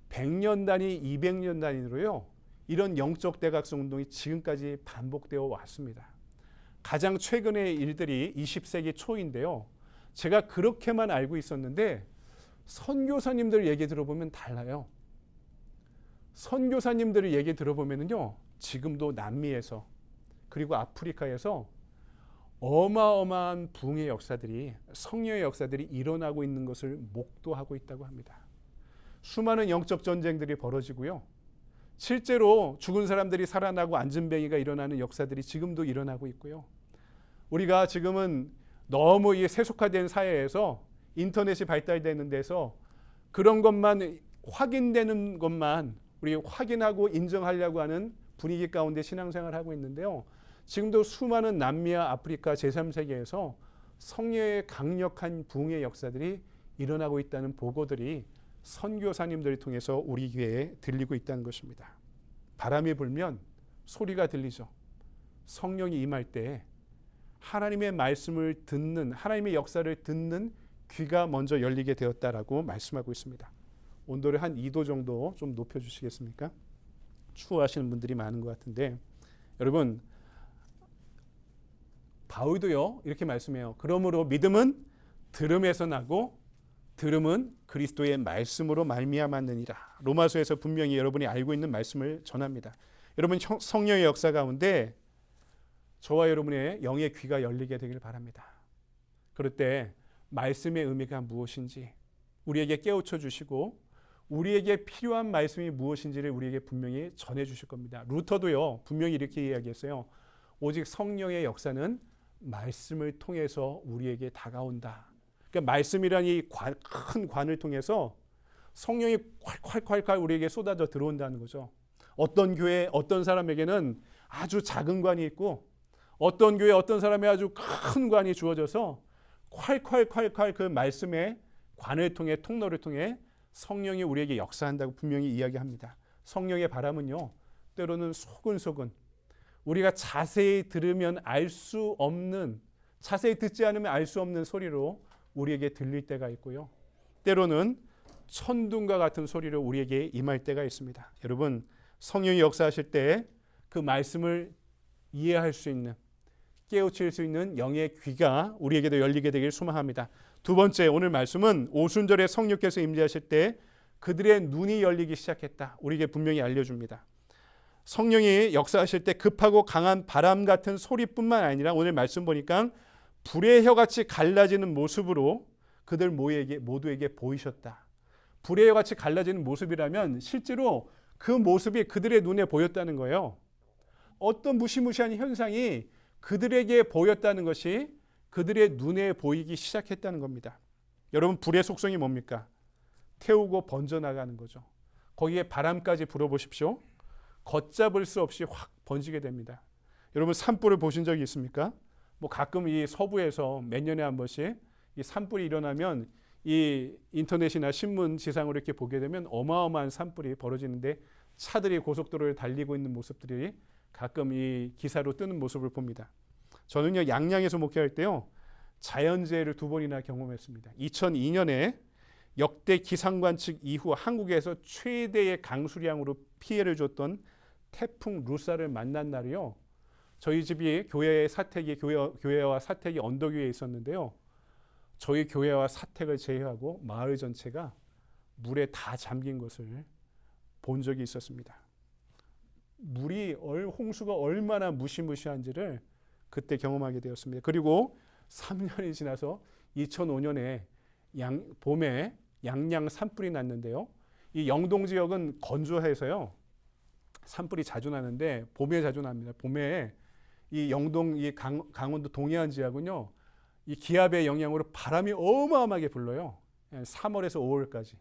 100년 단위, 200년 단위로요, 이런 영적 대각성 운동이 지금까지 반복되어 왔습니다. 가장 최근의 일들이 20세기 초인데요. 제가 그렇게만 알고 있었는데 선교사님들 얘기 들어보면 달라요. 선교사님들 얘기 들어보면요, 지금도 남미에서 그리고 아프리카에서 어마어마한 부흥의 역사들이, 성령의 역사들이 일어나고 있는 것을 목도하고 있다고 합니다. 수많은 영적 전쟁들이 벌어지고요. 실제로 죽은 사람들이 살아나고 안진뱅이가 일어나는 역사들이 지금도 일어나고 있고요. 우리가 지금은 너무 이 세속화된 사회에서 인터넷이 발달되는 데서 그런 것만 확인되는 것만 우리 확인하고 인정하려고 하는 분위기 가운데 신앙생활을 하고 있는데요. 지금도 수많은 남미와 아프리카 제3세계에서 성령의 강력한 부흥의 역사들이 일어나고 있다는 보고들이 선교사님들을 통해서 우리 교회에 들리고 있다는 것입니다. 바람이 불면 소리가 들리죠. 성령이 임할 때 하나님의 말씀을 듣는, 하나님의 역사를 듣는 귀가 먼저 열리게 되었다라고 말씀하고 있습니다. 온도를 한 2도 정도 좀 높여주시겠습니까? 추워하시는 분들이 많은 것 같은데, 여러분, 바울도요 이렇게 말씀해요. 그러므로 믿음은 들음에서 나고 들음은 그리스도의 말씀으로 말미암았느니라. 로마서에서 분명히 여러분이 알고 있는 말씀을 전합니다. 여러분, 성령의 역사 가운데 저와 여러분의 영의 귀가 열리게 되길 바랍니다. 그럴 때 말씀의 의미가 무엇인지 우리에게 깨우쳐 주시고 우리에게 필요한 말씀이 무엇인지를 우리에게 분명히 전해 주실 겁니다. 루터도요 분명히 이렇게 이야기했어요. 오직 성령의 역사는 말씀을 통해서 우리에게 다가온다. 그러니까 말씀이란 이 큰 관을 통해서 성령이 콸콸콸콸 우리에게 쏟아져 들어온다는 거죠. 어떤 교회, 어떤 사람에게는 아주 작은 관이 있고 어떤 교회, 어떤 사람의 아주 큰 관이 주어져서 콸콸콸콸 그 말씀의 관을 통해, 통로를 통해 성령이 우리에게 역사한다고 분명히 이야기합니다. 성령의 바람은요, 때로는 소근소근 우리가 자세히 들으면 알 수 없는, 자세히 듣지 않으면 알 수 없는 소리로 우리에게 들릴 때가 있고요. 때로는 천둥과 같은 소리로 우리에게 임할 때가 있습니다. 여러분, 성령이 역사하실 때 그 말씀을 이해할 수 있는, 깨우칠 수 있는 영의 귀가 우리에게도 열리게 되길 소망합니다. 두 번째, 오늘 말씀은 오순절에 성령께서 임재하실 때 그들의 눈이 열리기 시작했다. 우리에게 분명히 알려줍니다. 성령이 역사하실 때 급하고 강한 바람 같은 소리뿐만 아니라 오늘 말씀 보니까 불의 혀같이 갈라지는 모습으로 그들 모두에게 보이셨다. 불의 혀같이 갈라지는 모습이라면 실제로 그 모습이 그들의 눈에 보였다는 거예요. 어떤 무시무시한 현상이 그들에게 보였다는 것이 그들의 눈에 보이기 시작했다는 겁니다. 여러분, 불의 속성이 뭡니까? 태우고 번져나가는 거죠. 거기에 바람까지 불어보십시오. 걷잡을 수 없이 확 번지게 됩니다. 여러분, 산불을 보신 적이 있습니까? 뭐 가끔 이 서부에서 몇 년에 한 번씩 이 산불이 일어나면 이 인터넷이나 신문 지상으로 이렇게 보게 되면 어마어마한 산불이 벌어지는데 차들이 고속도로를 달리고 있는 모습들이 가끔 이 기사로 뜨는 모습을 봅니다. 저는요, 양양에서 목회할 때요, 자연재해를 2번이나 경험했습니다. 2002년에 역대 기상관측 이후 한국에서 최대의 강수량으로 피해를 줬던 태풍 루사를 만난 날이요, 저희 집이 교회와 사택이 언덕 위에 있었는데요, 저희 교회와 사택을 제외하고 마을 전체가 물에 다 잠긴 것을 본 적이 있었습니다. 홍수가 얼마나 무시무시한지를 그때 경험하게 되었습니다. 그리고 3년이 지나서 2005년에 봄에 양양 산불이 났는데요. 이 영동 지역은 건조해서요, 산불이 자주 나는데 봄에 자주 납니다. 봄에 이 영동, 이 강원도 동해안 지역은요, 이 기압의 영향으로 바람이 어마어마하게 불러요. 3월에서 5월까지.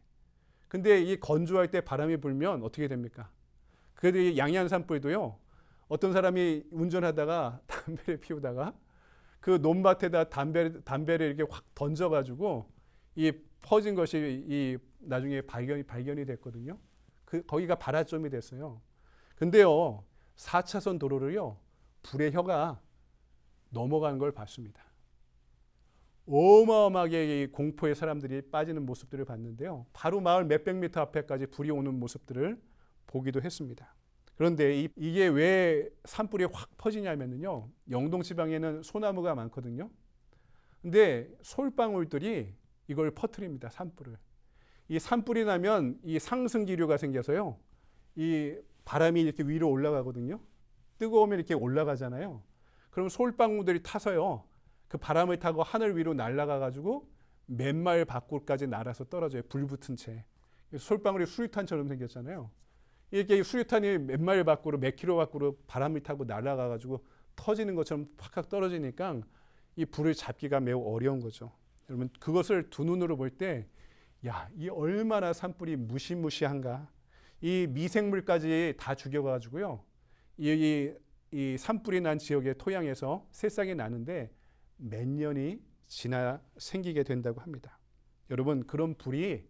근데 이 건조할 때 바람이 불면 어떻게 됩니까? 그래도 이 양양 산불도요, 어떤 사람이 운전하다가 담배를 피우다가 그 논밭에다 담배를 이렇게 확 던져가지고 이 퍼진 것이 이 나중에 발견이 됐거든요. 거기가 발화점이 됐어요. 근데요, 4차선 도로를요, 불의 혀가 넘어가는 걸 봤습니다. 어마어마하게 이 공포의 사람들이 빠지는 모습들을 봤는데요. 바로 마을 몇백 미터 앞에까지 불이 오는 모습들을 보기도 했습니다. 그런데 이게 왜 산불이 확 퍼지냐면요. 영동 지방에는 소나무가 많거든요. 근데 솔방울들이 이걸 퍼뜨립니다. 산불을. 이 산불이 나면 이 상승 기류가 생겨서요. 이 바람이 이렇게 위로 올라가거든요. 뜨거우면 이렇게 올라가잖아요. 그럼 솔방울들이 타서요. 그 바람을 타고 하늘 위로 날아가 가지고 몇 마일 밖으로까지 날아서 떨어져요. 불 붙은 채. 솔방울이 수류탄처럼 생겼잖아요. 이렇게 수류탄이 몇 마일 밖으로 몇 킬로 밖으로 바람을 타고 날아가 가지고 터지는 것처럼 팍팍 떨어지니까 이 불을 잡기가 매우 어려운 거죠. 여러분 그것을 두 눈으로 볼 때 야, 이 얼마나 산불이 무시무시한가. 이 미생물까지 다 죽여가지고요. 이 산불이 난 지역의 토양에서 새싹이 나는데 몇 년이 지나 생기게 된다고 합니다. 여러분 그런 불이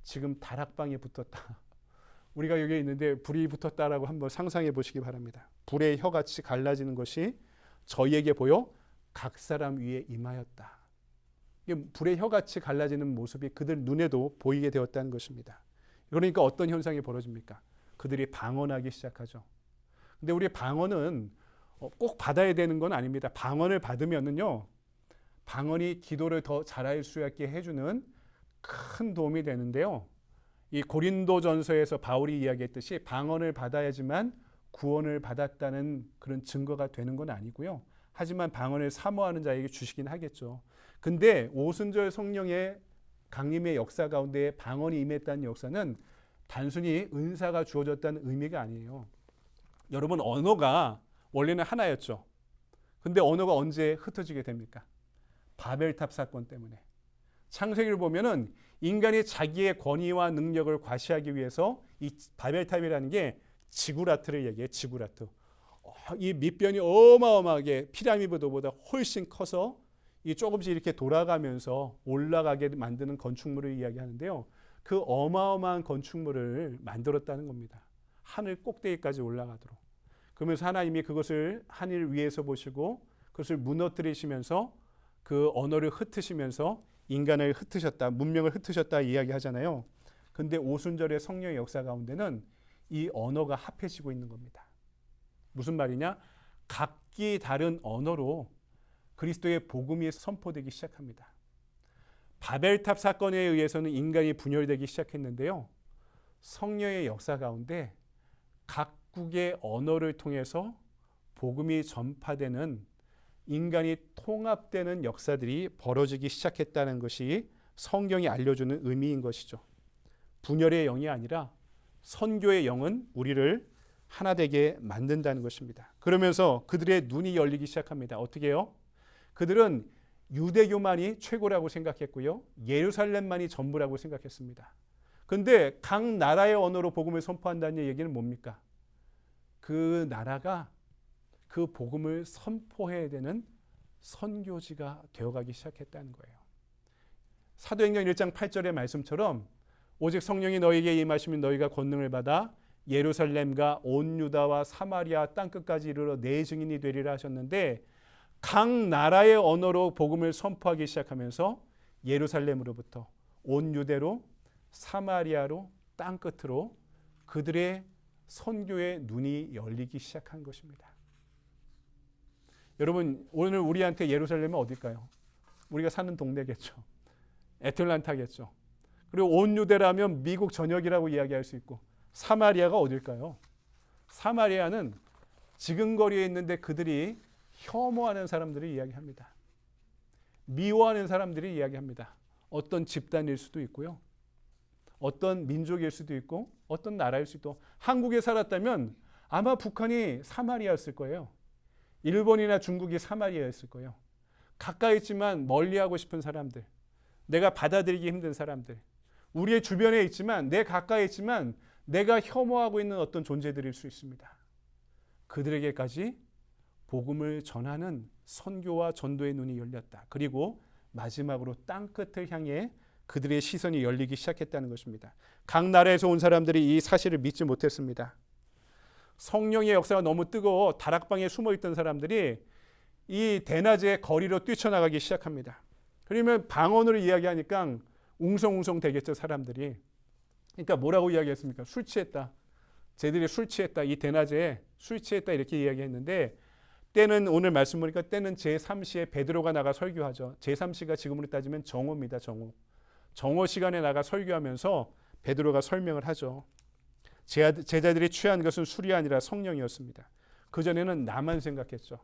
지금 다락방에 붙었다. 우리가 여기 있는데 불이 붙었다라고 한번 상상해 보시기 바랍니다. 불의 혀같이 갈라지는 것이 저희에게 보여 각 사람 위에 임하였다. 불의 혀같이 갈라지는 모습이 그들 눈에도 보이게 되었다는 것입니다. 그러니까 어떤 현상이 벌어집니까? 그들이 방언하기 시작하죠. 근데 우리 방언은 꼭 받아야 되는 건 아닙니다. 방언을 받으면은요, 방언이 기도를 더 잘할 수 있게 해주는 큰 도움이 되는데요. 이 고린도전서에서 바울이 이야기했듯이 방언을 받아야지만 구원을 받았다는 그런 증거가 되는 건 아니고요. 하지만 방언을 사모하는 자에게 주시긴 하겠죠. 근데 오순절 성령의 강림의 역사 가운데 방언이 임했다는 역사는 단순히 은사가 주어졌다는 의미가 아니에요. 여러분 언어가 원래는 하나였죠. 근데 언어가 언제 흩어지게 됩니까? 바벨탑 사건 때문에. 창세기를 보면은 인간이 자기의 권위와 능력을 과시하기 위해서 이 바벨탑이라는 게 지구라트를 얘기해요. 지구라트. 이 밑변이 어마어마하게 피라미드보다 훨씬 커서 이 조금씩 이렇게 돌아가면서 올라가게 만드는 건축물을 이야기하는데요. 그 어마어마한 건축물을 만들었다는 겁니다. 하늘 꼭대기까지 올라가도록. 그러면서 하나님이 그것을 하늘 위에서 보시고 그것을 무너뜨리시면서 그 언어를 흩으시면서 인간을 흩으셨다, 문명을 흩으셨다 이야기하잖아요. 근데 오순절의 성령의 역사 가운데는 이 언어가 합해지고 있는 겁니다. 무슨 말이냐? 각기 다른 언어로 그리스도의 복음이 선포되기 시작합니다. 바벨탑 사건에 의해서는 인간이 분열되기 시작했는데요. 성령의 역사 가운데 각국의 언어를 통해서 복음이 전파되는 인간이 통합되는 역사들이 벌어지기 시작했다는 것이 성경이 알려주는 의미인 것이죠. 분열의 영이 아니라 선교의 영은 우리를 하나 되게 만든다는 것입니다. 그러면서 그들의 눈이 열리기 시작합니다. 어떻게 해요? 그들은 유대교만이 최고라고 생각했고요. 예루살렘만이 전부라고 생각했습니다. 그런데 각 나라의 언어로 복음을 선포한다는 얘기는 뭡니까? 그 나라가 그 복음을 선포해야 되는 선교지가 되어가기 시작했다는 거예요. 사도행전 1장 8절의 말씀처럼 오직 성령이 너희에게 임하시면 너희가 권능을 받아 예루살렘과 온 유다와 사마리아 땅끝까지 이르러 내 증인이 되리라 하셨는데 각 나라의 언어로 복음을 선포하기 시작하면서 예루살렘으로부터 온 유대로 사마리아로 땅끝으로 그들의 선교의 눈이 열리기 시작한 것입니다. 여러분 오늘 우리한테 예루살렘은 어딜까요? 우리가 사는 동네겠죠. 애틀란타겠죠. 그리고 온 유대라면 미국 전역이라고 이야기할 수 있고 사마리아가 어딜까요? 사마리아는 지근거리에 있는데 그들이 혐오하는 사람들이 이야기합니다. 미워하는 사람들이 이야기합니다. 어떤 집단일 수도 있고요. 어떤 민족일 수도 있고 어떤 나라일 수도 있고 한국에 살았다면 아마 북한이 사마리아였을 거예요. 일본이나 중국이 사마리아였을 거예요. 가까이 있지만 멀리하고 싶은 사람들, 내가 받아들이기 힘든 사람들, 우리의 주변에 있지만 내 가까이 있지만 내가 혐오하고 있는 어떤 존재들일 수 있습니다. 그들에게까지 복음을 전하는 선교와 전도의 눈이 열렸다. 그리고 마지막으로 땅끝을 향해 그들의 시선이 열리기 시작했다는 것입니다. 각 나라에서 온 사람들이 이 사실을 믿지 못했습니다. 성령의 역사가 너무 뜨거워 다락방에 숨어 있던 사람들이 이 대낮에 거리로 뛰쳐나가기 시작합니다. 그러면 방언으로 이야기하니까 웅성웅성 되겠죠, 사람들이. 그러니까 뭐라고 이야기했습니까? 술 취했다. 쟤들이 술 취했다. 이 대낮에 술 취했다 이렇게 이야기했는데, 때는 오늘 말씀 보니까 때는 제3시에 베드로가 나가 설교하죠. 제3시가 지금으로 따지면 정오입니다. 정오 시간에 나가 설교하면서 베드로가 설명을 하죠. 제자들이 취한 것은 술이 아니라 성령이었습니다. 그전에는 나만 생각했죠.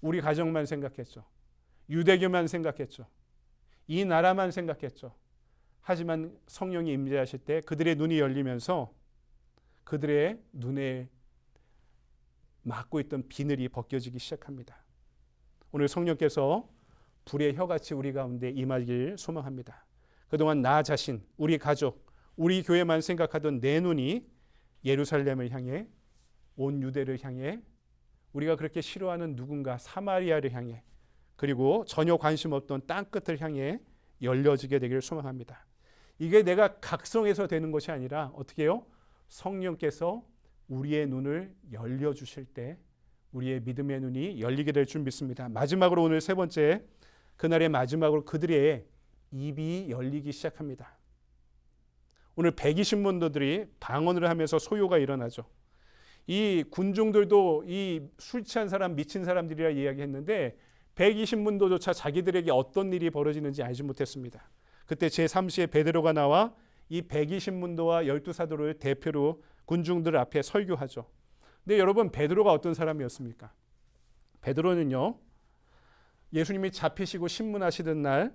우리 가정만 생각했죠. 유대교만 생각했죠. 이 나라만 생각했죠. 하지만 성령이 임재하실 때 그들의 눈이 열리면서 그들의 눈에 막고 있던 비늘이 벗겨지기 시작합니다. 오늘 성령께서 불의 혀같이 우리 가운데 임하길 소망합니다. 그동안 나 자신, 우리 가족, 우리 교회만 생각하던 내 눈이 예루살렘을 향해, 온 유대를 향해, 우리가 그렇게 싫어하는 누군가 사마리아를 향해, 그리고 전혀 관심 없던 땅끝을 향해 열려지게 되기를 소망합니다. 이게 내가 각성해서 되는 것이 아니라 어떻게 해요? 성령께서 우리의 눈을 열려주실 때 우리의 믿음의 눈이 열리게 될 줄 믿습니다. 마지막으로 오늘 세 번째, 그날의 마지막으로 그들의 입이 열리기 시작합니다. 오늘 120문도들이 방언을 하면서 소요가 일어나죠. 이 군중들도 이 술 취한 사람, 미친 사람들이라 이야기했는데 120문도조차 자기들에게 어떤 일이 벌어지는지 알지 못했습니다. 그때 제3시에 베드로가 나와 이 120문도와 12사도를 대표로 군중들 앞에 설교하죠. 근데 여러분, 베드로가 어떤 사람이었습니까? 베드로는요, 예수님이 잡히시고 신문하시던 날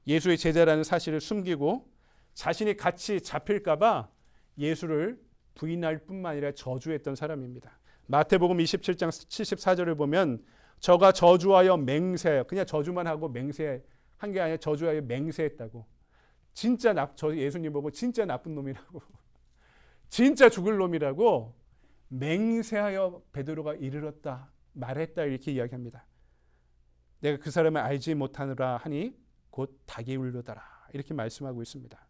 예수의 제자라는 사실을 숨기고 자신이 같이 잡힐까 봐 예수를 부인할 뿐만 아니라 저주했던 사람입니다. 마태복음 27장 74절을 보면 저가 저주하여 맹세하여, 그냥 저주만 하고 맹세한 게 아니라 저주하여 맹세했다고. 진짜 저 예수님 보고 진짜 나쁜 놈이라고, 진짜 죽을 놈이라고 맹세하여 베드로가 이르렀다, 말했다 이렇게 이야기합니다. 내가 그 사람을 알지 못하느라 하니 곧 닭이 울려다라 이렇게 말씀하고 있습니다.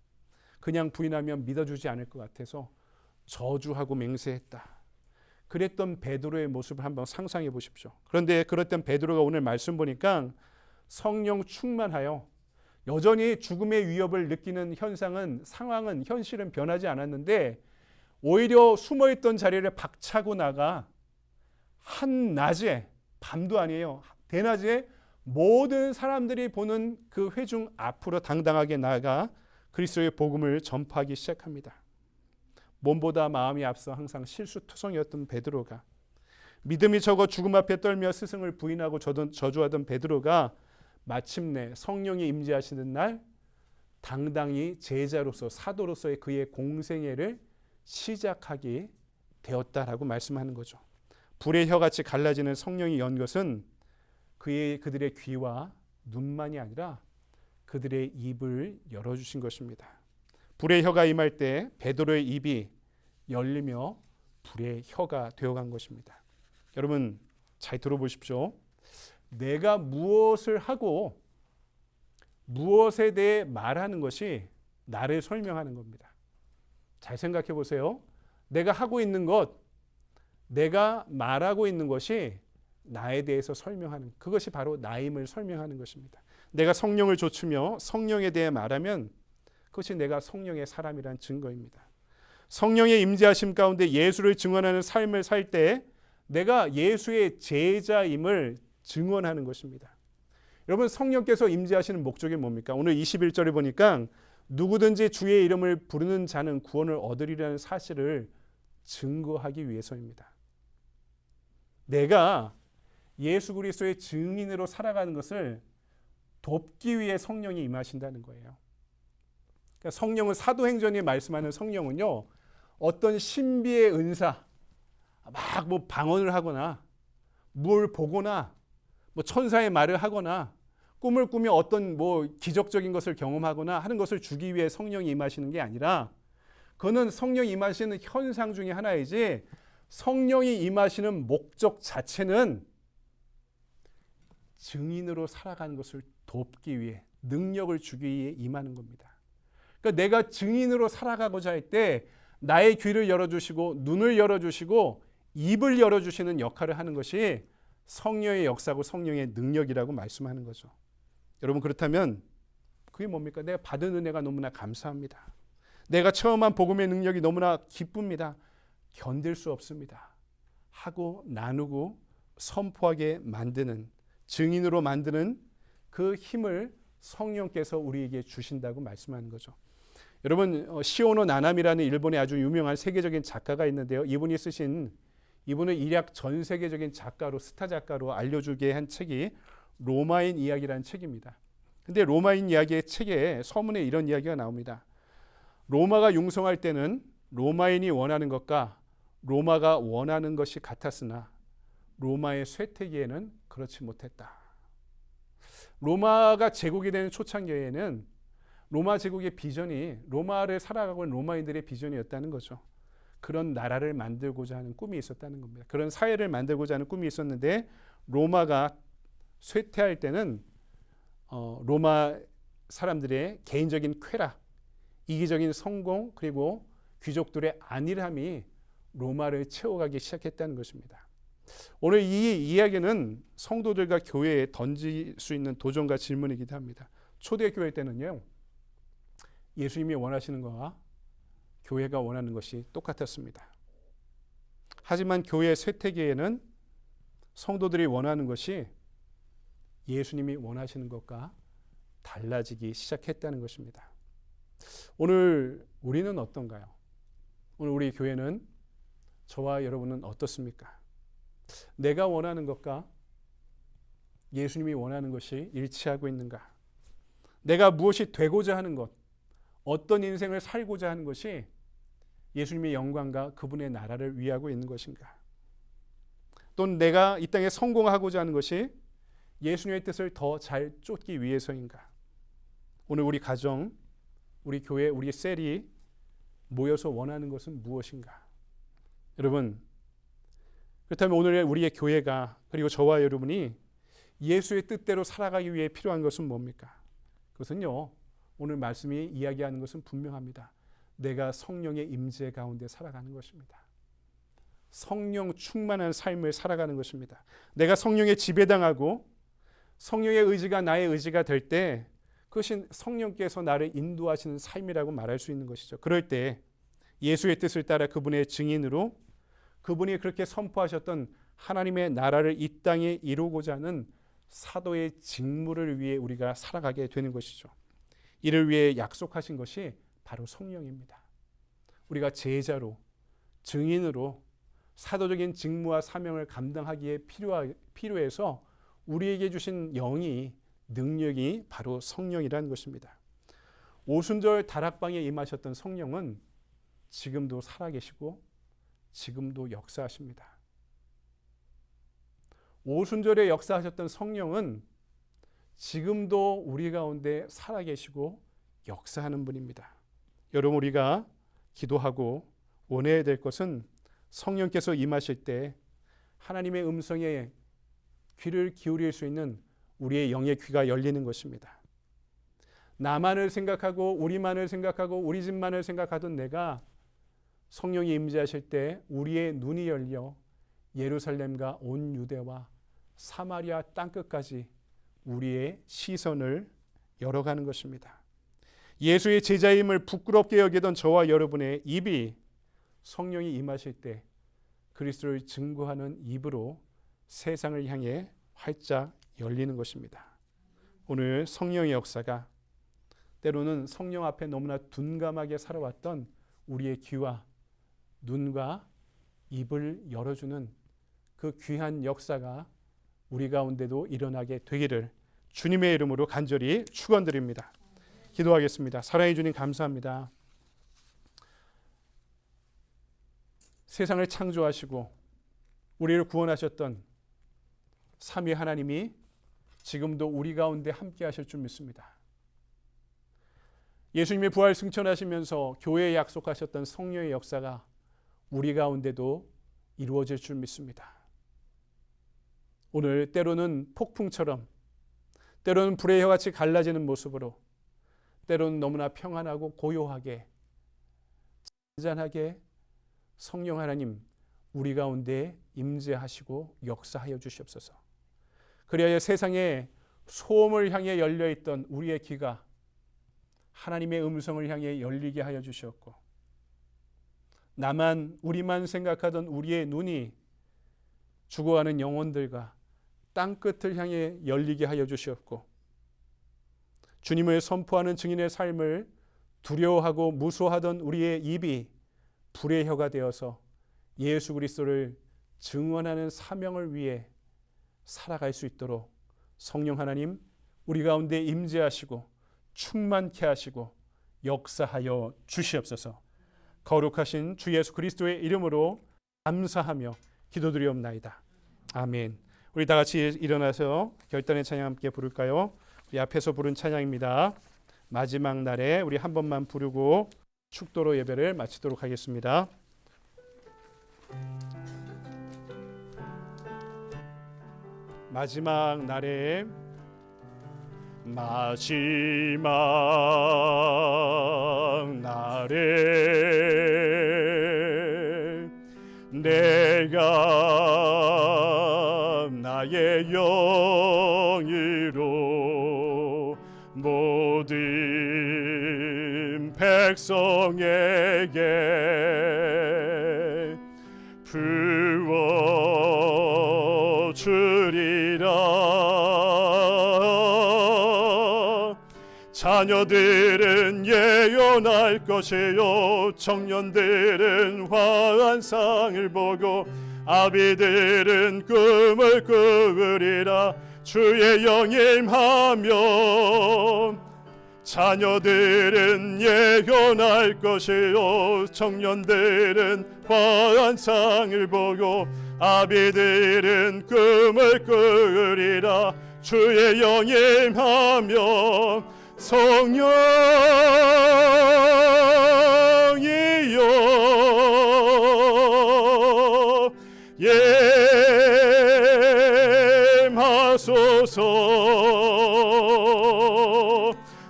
그냥 부인하면 믿어주지 않을 것 같아서 저주하고 맹세했다. 그랬던 베드로의 모습을 한번 상상해 보십시오. 그런데 그랬던 베드로가 오늘 말씀 보니까 성령 충만하여 여전히 죽음의 위협을 느끼는 상황은 현실은 변하지 않았는데 오히려 숨어있던 자리를 박차고 나가 한낮에, 밤도 아니에요, 대낮에 모든 사람들이 보는 그 회중 앞으로 당당하게 나아가 그리스도의 복음을 전파하기 시작합니다. 몸보다 마음이 앞서 항상 실수투성이었던 베드로가, 믿음이 적어 죽음 앞에 떨며 스승을 부인하고 저주하던 베드로가 마침내 성령이 임재하시는 날 당당히 제자로서, 사도로서의 그의 공생애를 시작하게 되었다라고 말씀하는 거죠. 불의 혀같이 갈라지는 성령이 연 것은 그들의 귀와 눈만이 아니라 그들의 입을 열어주신 것입니다. 불의 혀가 임할 때 베드로의 입이 열리며 불의 혀가 되어간 것입니다. 여러분 잘 들어보십시오. 내가 무엇을 하고 무엇에 대해 말하는 것이 나를 설명하는 겁니다. 잘 생각해 보세요. 내가 하고 있는 것, 내가 말하고 있는 것이 나에 대해서 설명하는, 그것이 바로 나임을 설명하는 것입니다. 내가 성령을 좇으며 성령에 대해 말하면 그것이 내가 성령의 사람이란 증거입니다. 성령의 임재하심 가운데 예수를 증언하는 삶을 살 때 내가 예수의 제자임을 증언하는 것입니다. 여러분, 성령께서 임재하시는 목적이 뭡니까? 오늘 21절에 보니까 누구든지 주의 이름을 부르는 자는 구원을 얻으리라는 사실을 증거하기 위해서입니다. 내가 예수 그리스도의 증인으로 살아가는 것을 돕기 위해 성령이 임하신다는 거예요. 그러니까 성령은, 사도행전이 말씀하는 성령은요, 어떤 신비의 은사, 막 뭐 방언을 하거나 뭘 보거나 뭐 천사의 말을 하거나 꿈을 꾸며 어떤 뭐 기적적인 것을 경험하거나 하는 것을 주기 위해 성령이 임하시는 게 아니라, 그는 성령이 임하시는 현상 중에 하나이지 성령이 임하시는 목적 자체는 증인으로 살아가는 것을 돕기 위해, 능력을 주기 위해 임하는 겁니다. 그러니까 내가 증인으로 살아가고자 할 때 나의 귀를 열어주시고 눈을 열어주시고 입을 열어주시는 역할을 하는 것이 성령의 역사고 성령의 능력이라고 말씀하는 거죠. 여러분, 그렇다면 그게 뭡니까? 내가 받은 은혜가 너무나 감사합니다. 내가 체험한 복음의 능력이 너무나 기쁩니다. 견딜 수 없습니다. 하고 나누고 선포하게 만드는, 증인으로 만드는 그 힘을 성령께서 우리에게 주신다고 말씀하는 거죠. 여러분, 시오노 나나미라는 일본의 아주 유명한 세계적인 작가가 있는데요. 이분은 일약 전 세계적인 작가로, 스타 작가로 알려주게 한 책이 로마인 이야기라는 책입니다. 근데 로마인 이야기의 책에 서문에 이런 이야기가 나옵니다. 로마가 융성할 때는 로마인이 원하는 것과 로마가 원하는 것이 같았으나 로마의 쇠퇴기에는 그렇지 못했다. 로마가 제국이 되는 초창기에는 로마 제국의 비전이 로마를 살아가고 있는 로마인들의 비전이었다는 거죠. 그런 나라를 만들고자 하는 꿈이 있었다는 겁니다. 그런 사회를 만들고자 하는 꿈이 있었는데 로마가 쇠퇴할 때는 로마 사람들의 개인적인 쾌락, 이기적인 성공, 그리고 귀족들의 안일함이 로마를 채워가기 시작했다는 것입니다. 오늘 이 이야기는 성도들과 교회에 던질 수 있는 도전과 질문이기도 합니다. 초대교회 때는요, 예수님이 원하시는 것과 교회가 원하는 것이 똑같았습니다. 하지만 교회 쇠퇴기에는 성도들이 원하는 것이 예수님이 원하시는 것과 달라지기 시작했다는 것입니다. 오늘 우리는 어떤가요? 오늘 우리 교회는, 저와 여러분은 어떻습니까? 내가 원하는 것과 예수님이 원하는 것이 일치하고 있는가? 내가 무엇이 되고자 하는 것, 어떤 인생을 살고자 하는 것이 예수님의 영광과 그분의 나라를 위하고 있는 것인가? 또는 내가 이 땅에 성공하고자 하는 것이 예수님의 뜻을 더 잘 쫓기 위해서인가? 오늘 우리 가정, 우리 교회, 우리 셀이 모여서 원하는 것은 무엇인가? 여러분, 그렇다면 오늘 우리의 교회가, 그리고 저와 여러분이 예수의 뜻대로 살아가기 위해 필요한 것은 뭡니까? 그것은요, 오늘 말씀이 이야기하는 것은 분명합니다. 내가 성령의 임재 가운데 살아가는 것입니다. 성령 충만한 삶을 살아가는 것입니다. 내가 성령에 지배당하고 성령의 의지가 나의 의지가 될 때 그것이 성령께서 나를 인도하시는 삶이라고 말할 수 있는 것이죠. 그럴 때 예수의 뜻을 따라 그분의 증인으로, 그분이 그렇게 선포하셨던 하나님의 나라를 이 땅에 이루고자 하는 사도의 직무를 위해 우리가 살아가게 되는 것이죠. 이를 위해 약속하신 것이 바로 성령입니다. 우리가 제자로, 증인으로 사도적인 직무와 사명을 감당하기에 필요해서 우리에게 주신 영이, 능력이 바로 성령이라는 것입니다. 오순절 다락방에 임하셨던 성령은 지금도 살아계시고 지금도 역사하십니다. 오순절에 역사하셨던 성령은 지금도 우리 가운데 살아계시고 역사하는 분입니다. 여러분, 우리가 기도하고 원해야 될 것은 성령께서 임하실 때 하나님의 음성에 귀를 기울일 수 있는 우리의 영의 귀가 열리는 것입니다. 나만을 생각하고 우리만을 생각하고 우리 집만을 생각하던 내가 성령이 임재하실 때 우리의 눈이 열려 예루살렘과 온 유대와 사마리아 땅끝까지 우리의 시선을 열어가는 것입니다. 예수의 제자임을 부끄럽게 여기던 저와 여러분의 입이 성령이 임하실 때 그리스도를 증거하는 입으로 세상을 향해 활짝 열리는 것입니다. 오늘 성령의 역사가 때로는 성령 앞에 너무나 둔감하게 살아왔던 우리의 귀와 눈과 입을 열어주는 그 귀한 역사가 우리 가운데도 일어나게 되기를 주님의 이름으로 간절히 축원드립니다. 기도하겠습니다. 사랑해 주님, 감사합니다. 세상을 창조하시고 우리를 구원하셨던 삼위 하나님이 지금도 우리 가운데 함께 하실 줄 믿습니다. 예수님의 부활 승천하시면서 교회에 약속하셨던 성령의 역사가 우리 가운데도 이루어질 줄 믿습니다. 오늘 때로는 폭풍처럼, 때로는 불의 혀같이 갈라지는 모습으로, 때로는 너무나 평안하고 고요하게 잔잔하게 성령 하나님 우리 가운데 임재하시고 역사하여 주시옵소서. 그리하여 세상에 소음을 향해 열려있던 우리의 귀가 하나님의 음성을 향해 열리게 하여 주시옵고, 나만 우리만 생각하던 우리의 눈이 죽어가는 영혼들과 땅끝을 향해 열리게 하여 주시옵고, 주님을 선포하는 증인의 삶을 두려워하고 무소하던 우리의 입이 불의 혀가 되어서 예수 그리스도를 증언하는 사명을 위해 살아갈 수 있도록 성령 하나님 우리 가운데 임재하시고 충만케 하시고 역사하여 주시옵소서. 거룩하신 주 예수 그리스도의 이름으로 감사하며 기도드리옵나이다. 아멘. 우리 다 같이 일어나서 결단의 찬양 함께 부를까요? 우리 앞에서 부른 찬양입니다. 마지막 날에 우리 한 번만 부르고 축도로 예배를 마치도록 하겠습니다. 마지막 날에 내가 나의 영이로 모든 백성에게 부어주리라. 자녀들은 예언할 것이요 청년들은 환상을 보고 아비들은 꿈을 꾸으리라. 주의 영임하며 자녀들은 예언할 것이요 청년들은 환상을 보고 아비들은 꿈을 꾸으리라. 주의 영임하며 성령이여 임하소서.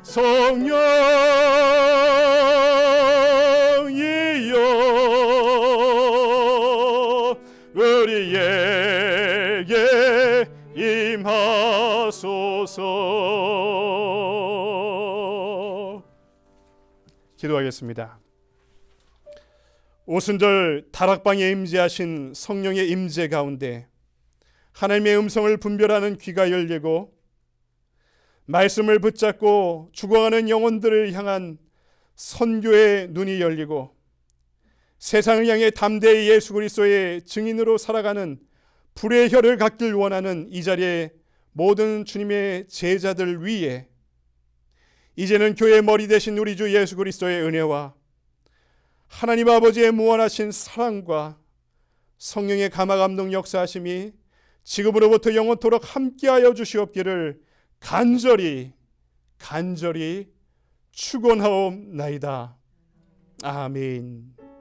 성령이여 우리에게 임하소서. 기도하겠습니다. 오순절 다락방에 임재하신 성령의 임재 가운데 하나님의 음성을 분별하는 귀가 열리고 말씀을 붙잡고 죽어가는 영혼들을 향한 선교의 눈이 열리고 세상을 향해 담대히 예수 그리스도의 증인으로 살아가는 불의 혀를 갖길 원하는 이 자리에 모든 주님의 제자들 위에 이제는 교회의 머리 되신 우리 주 예수 그리스도의 은혜와 하나님 아버지의 무한하신 사랑과 성령의 감화감동 역사하심이 지금으로부터 영원토록 함께하여 주시옵기를 간절히 축원하옵나이다. 아멘.